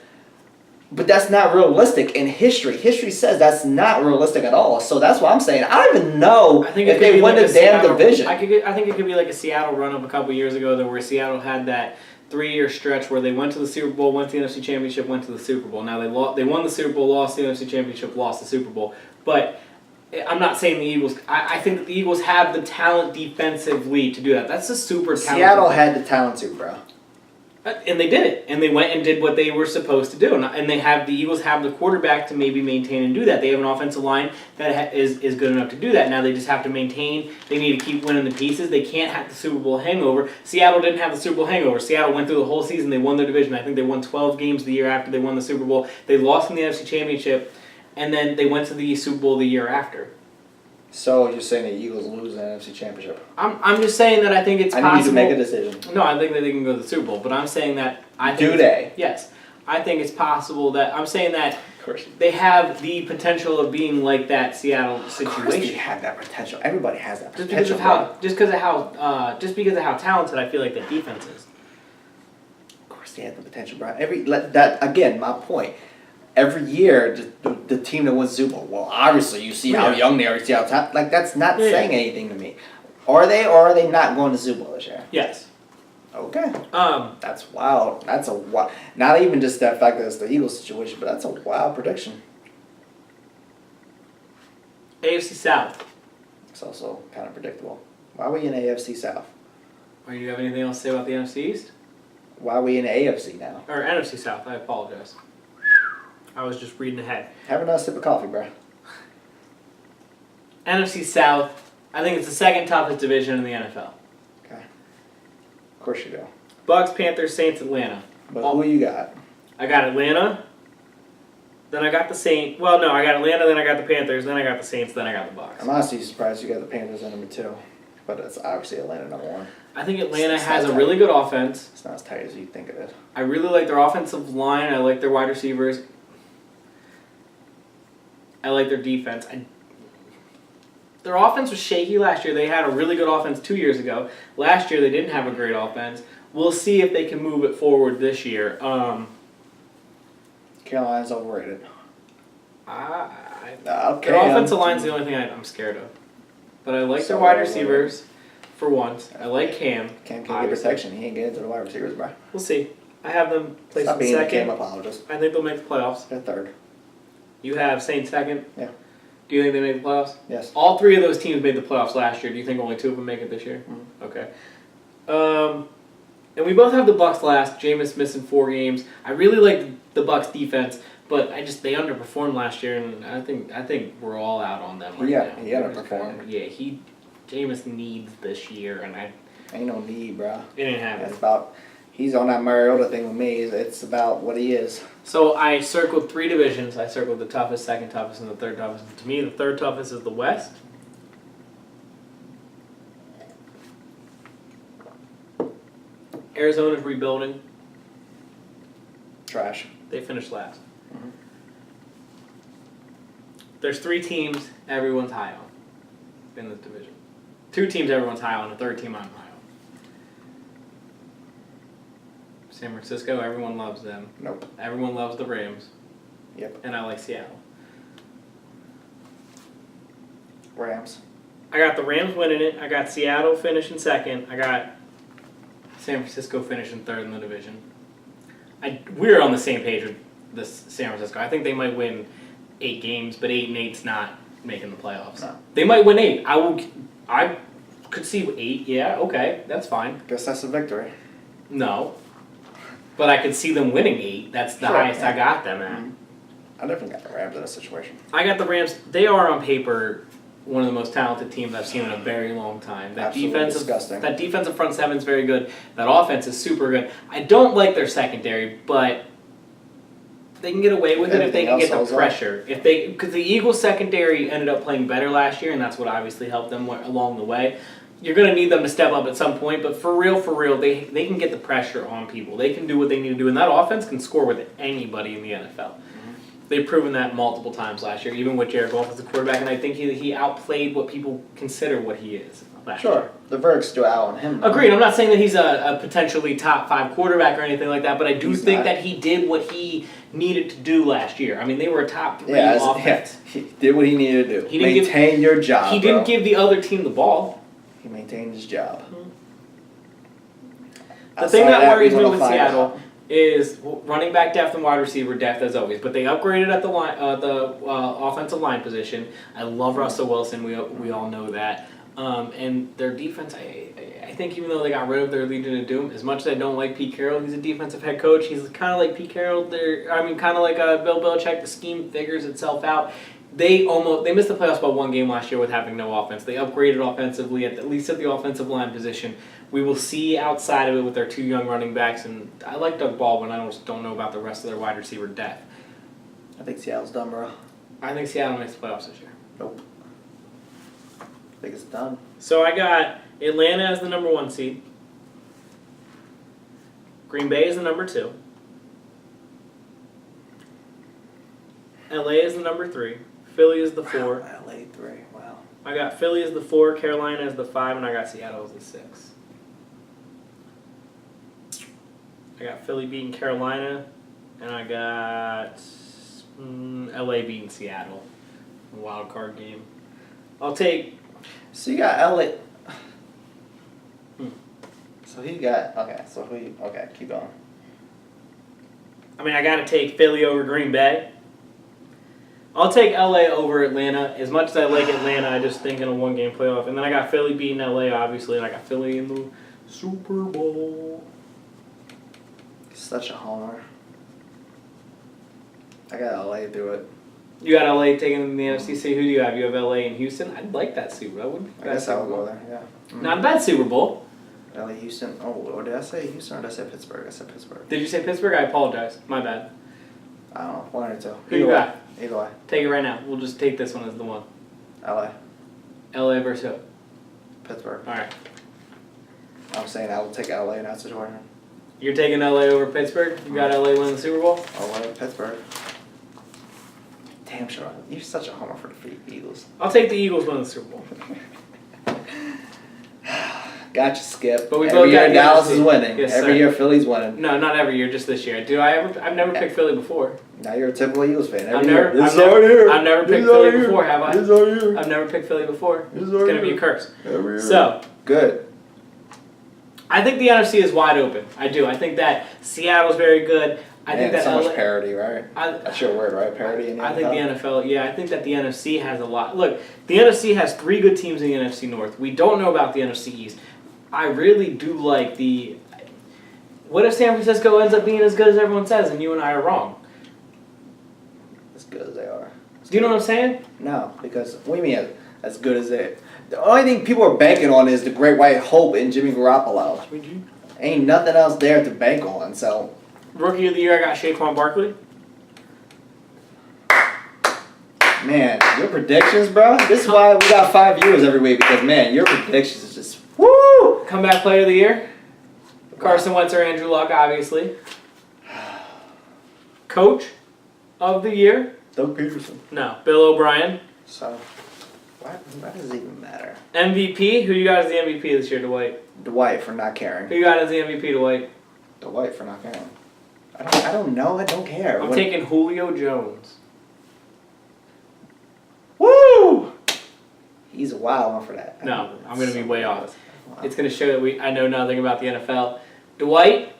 But that's not realistic in history. History says that's not realistic at all. So that's why I'm saying I don't even know if they win the damn division. I think it could be like a Seattle run-up a couple years ago where Seattle had that 3-year stretch where they went to the Super Bowl, went to the NFC Championship, went to the Super Bowl. Now they won the Super Bowl, lost the NFC Championship, lost the Super Bowl. But I'm not saying the Eagles. I think that the Eagles have the talent defensively to do that. That's a super talent. Seattle had the talent too, bro. And they did it. And they went and did what they were supposed to do. And the Eagles have the quarterback to maybe maintain and do that. They have an offensive line that is good enough to do that. Now they just have to maintain. They need to keep winning the pieces. They can't have the Super Bowl hangover. Seattle didn't have the Super Bowl hangover. Seattle went through the whole season. They won their division. I think they won 12 games the year after they won the Super Bowl. They lost in the NFC Championship. And then they went to the Super Bowl the year after. So you're saying the Eagles lose the NFC Championship? I'm just saying that I think it's possible. I need to make a decision. No, I think that they can go to the Super Bowl, but I'm saying that Do they? Yes, I think it's possible that I'm saying that Of course. they have the potential of being like that Seattle situation. Of course they have that potential. Everybody has that Just potential. because of how talented I feel like that defense is. Of course they have the potential, bro. That again, my point. Every year, the team that wins Super Bowl, well, obviously, you see how young they are, you see how talented. That's not saying anything to me. Are they or are they not going to Super Bowl this year? Yes. Okay. That's wild. That's a wild. Not even just that fact that it's the Eagles situation, but that's a wild prediction. AFC South. It's also kind of predictable. Why are we in AFC South? Or you have anything else to say about the NFC East? Why are we in AFC now? Or NFC South, I apologize. I was just reading ahead. Have another sip of coffee, bro. NFC South, I think it's the second toughest division in the NFL. Okay. Of course you do. Bucks, Panthers, Saints, Atlanta. But who you got? I got Atlanta. Then I got the Saints. Well, no, I got Atlanta, then I got the Panthers, then I got the Saints, then I got the Bucks. I'm honestly surprised you got the Panthers at number 2. But it's obviously Atlanta number 1. I think Atlanta has a really good offense. It's not as tight as you think it is. I really like their offensive line. I like their wide receivers. I like their defense. Their offense was shaky last year. They had a really good offense 2 years ago. Last year they didn't have a great offense. We'll see if they can move it forward this year. Carolina's overrated. Their offensive line's the only thing I'm scared of. But I like their wide receivers for once. I like Cam. Cam can't get protection. He ain't getting to the wide receivers, bro. We'll see. I have them placed Stop being second. a Cam apologist. I think they'll make the playoffs. They're third. You have Saints second? Yeah. Do you think they make the playoffs? Yes. All three of those teams made the playoffs last year. Do you think only two of them make it this year? Mm-hmm. Okay. And we both have the Bucks last. Jameis missing 4 games. I really like the Bucks defense, but they underperformed last year, and I think we're all out on them right now. He underperformed. Yeah, Jameis needs this year, and Ain't no need, bro. it didn't happen. It's about. He's on that Mariota thing with me. It's about what he is. So I circled 3 divisions. I circled the toughest, second toughest, and the third toughest. To me, the third toughest is the West. Arizona's rebuilding. Trash. They finished last. Mhm. There's 3 teams everyone's high on in this division. 2 teams everyone's high on, a third team I'm high on. San Francisco, everyone loves them. Nope. Everyone loves the Rams. Yep. And I like Seattle. Rams. I got the Rams winning it. I got Seattle finishing second. I got San Francisco finishing third in the division. We're on the same page with this San Francisco. I think they might win 8 games, but 8-8's not making the playoffs. No. They might win 8. I could see 8. Yeah, okay, that's fine. Guess that's a victory. No, but I could see them winning 8. That's the Sure, highest yeah. I got them at. Mhm. I definitely got the Rams in this situation. I got the Rams. They are on paper one of the most talented teams I've seen in a very long time. Absolutely disgusting. That defensive front seven is very good. That offense is super good. I don't like their secondary, but they can get away with it if they can get the pressure. Because the Eagles secondary ended up playing better last year, and that's what obviously helped them along the way. You're going to need them to step up at some point, but for real, they can get the pressure on people. They can do what they need to do, and that offense can score with anybody in the NFL. They've proven that multiple times last year, even with Jared Goff as a quarterback, and I think he outplayed what people consider what he is last year. Sure. The verdict's still out on him. Agreed. I'm not saying that he's a potentially top 5 quarterback or anything like that, but I do He's think not. that he did what he needed to do last year. I mean, they were a top 3 Yeah, offense. he did what he needed to do. He didn't Maintain your job. He didn't give the other team the ball. He maintained his job. The thing that worries me with find Seattle out. is running back depth and wide receiver depth as always, but they upgraded at the offensive line position. I love Russell Wilson. We all know that. And their defense, I think even though they got rid of their Legion of Doom, as much as I don't like Pete Carroll, he's a defensive head coach. He's kind of like Pete Carroll. Kind of like Bill Belichick. The scheme figures itself out. They missed the playoffs by 1 game last year with having no offense. They upgraded offensively, at least at the offensive line position. We will see outside of it with their 2 young running backs, and I like Doug Baldwin. I don't know about the rest of their wide receiver depth. I think Seattle's done, bro. I think Seattle makes the playoffs this year. Nope. I think it's done. So I got Atlanta as the number 1 seed. Green Bay is the number 2. LA is the number 3. Philly is the 4. Wow, LA 3. Wow. I got Philly as the 4, Carolina as the 5, and I got Seattle as the 6. I got Philly beating Carolina, and I got LA beating Seattle. A wild card game. I'll take. So you got LA. So he got okay. Keep going. I mean, I got to take Philly over Green Bay. I'll take LA over Atlanta. As much as I like Atlanta, I just think in a 1-game playoff. And then I got Philly beating LA, obviously, and I got Philly in the Super Bowl. Such a homer. I got LA through it. You got LA taking the NFC. Who do you have? You have LA and Houston. I'd like that Super Bowl. I guess I would go there. Yeah. Mm-hmm. Not a bad Super Bowl. LA, Houston. Oh, what did I say? Houston or did I say Pittsburgh? I said Pittsburgh. Did you say Pittsburgh? I apologize. My bad. I don't know. 1 or 2. Who you got? Either way. Take it right now. We'll just take this one as the one. LA. LA versus who? Pittsburgh. All right. I'm saying I will take LA in that situation. You're taking LA over Pittsburgh? You got LA winning the Super Bowl? LA, Pittsburgh. Damn sure. You're such a homer for the Eagles. I'll take the Eagles winning the Super Bowl. Gotcha, Skip. But we every both year got Dallas NFC. is winning. Yes, every sir. year Philly's winning. No, not every year, just this year. I've never picked Philly before. Now you're a typical Eagles fan. I've Every year. never picked Philly before, have I? This our year. I've never picked Philly before. This It's our going to be year. a curse. Every year. So, Good. I think the NFC is wide open. I do. I think that Seattle's very good. I think that so LA much parity, right? That's your word, right? Parity in the I NFL? think the NFL, yeah, I think that the NFC has a lot. Look, the NFC has 3 good teams in the NFC North. We don't know about the NFC East. I really do like the. What if San Francisco ends up being as good as everyone says, and you and I are wrong? As good as they are. Do you know what I'm saying? No, because what do you mean as good as they? The only thing people are banking on is the great white hope in Jimmy Garoppolo. Ain't nothing else there to bank on, so. Rookie of the year, I got Saquon Barkley. Man, your predictions, bro. This is why we got 5 viewers every week because man, your predictions is just woo. Comeback player of the year. Carson Wentz or Andrew Luck, obviously. Coach of the year. Doug Peterson. No, Bill O'Brien. So, why does it even matter? MVP. Who you got as the MVP this year, Dwight? Dwight for not caring. Who you got as the MVP, Dwight? Dwight for not caring. I don't know. I don't care. I'm taking Julio Jones. Woo! He's a wild one for that. No, I'm going to be way off. Wow. It's going to show that I know nothing about the NFL. Dwight,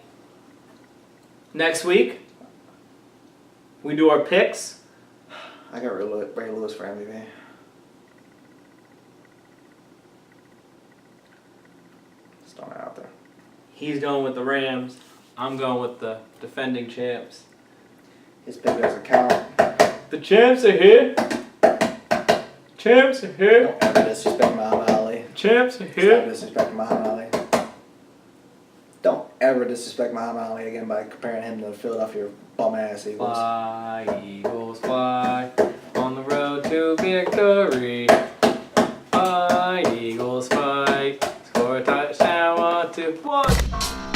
next week, we do our picks. I got Ray Lewis for MVP. Just throwing it out there. He's going with the Rams. I'm going with the defending champs. His pick doesn't count. The champs are here. Champs are here. Don't ever disrespect Muhammad Ali. Champs are Stop here. disrespecting Muhammad Ali. Don't ever disrespect Muhammad Ali again by comparing him to the Philadelphia bum-ass Eagles. Fly, Eagles, fly, on the road to victory. Fly, Eagles, fight, score a touchdown, 1, 2, 1.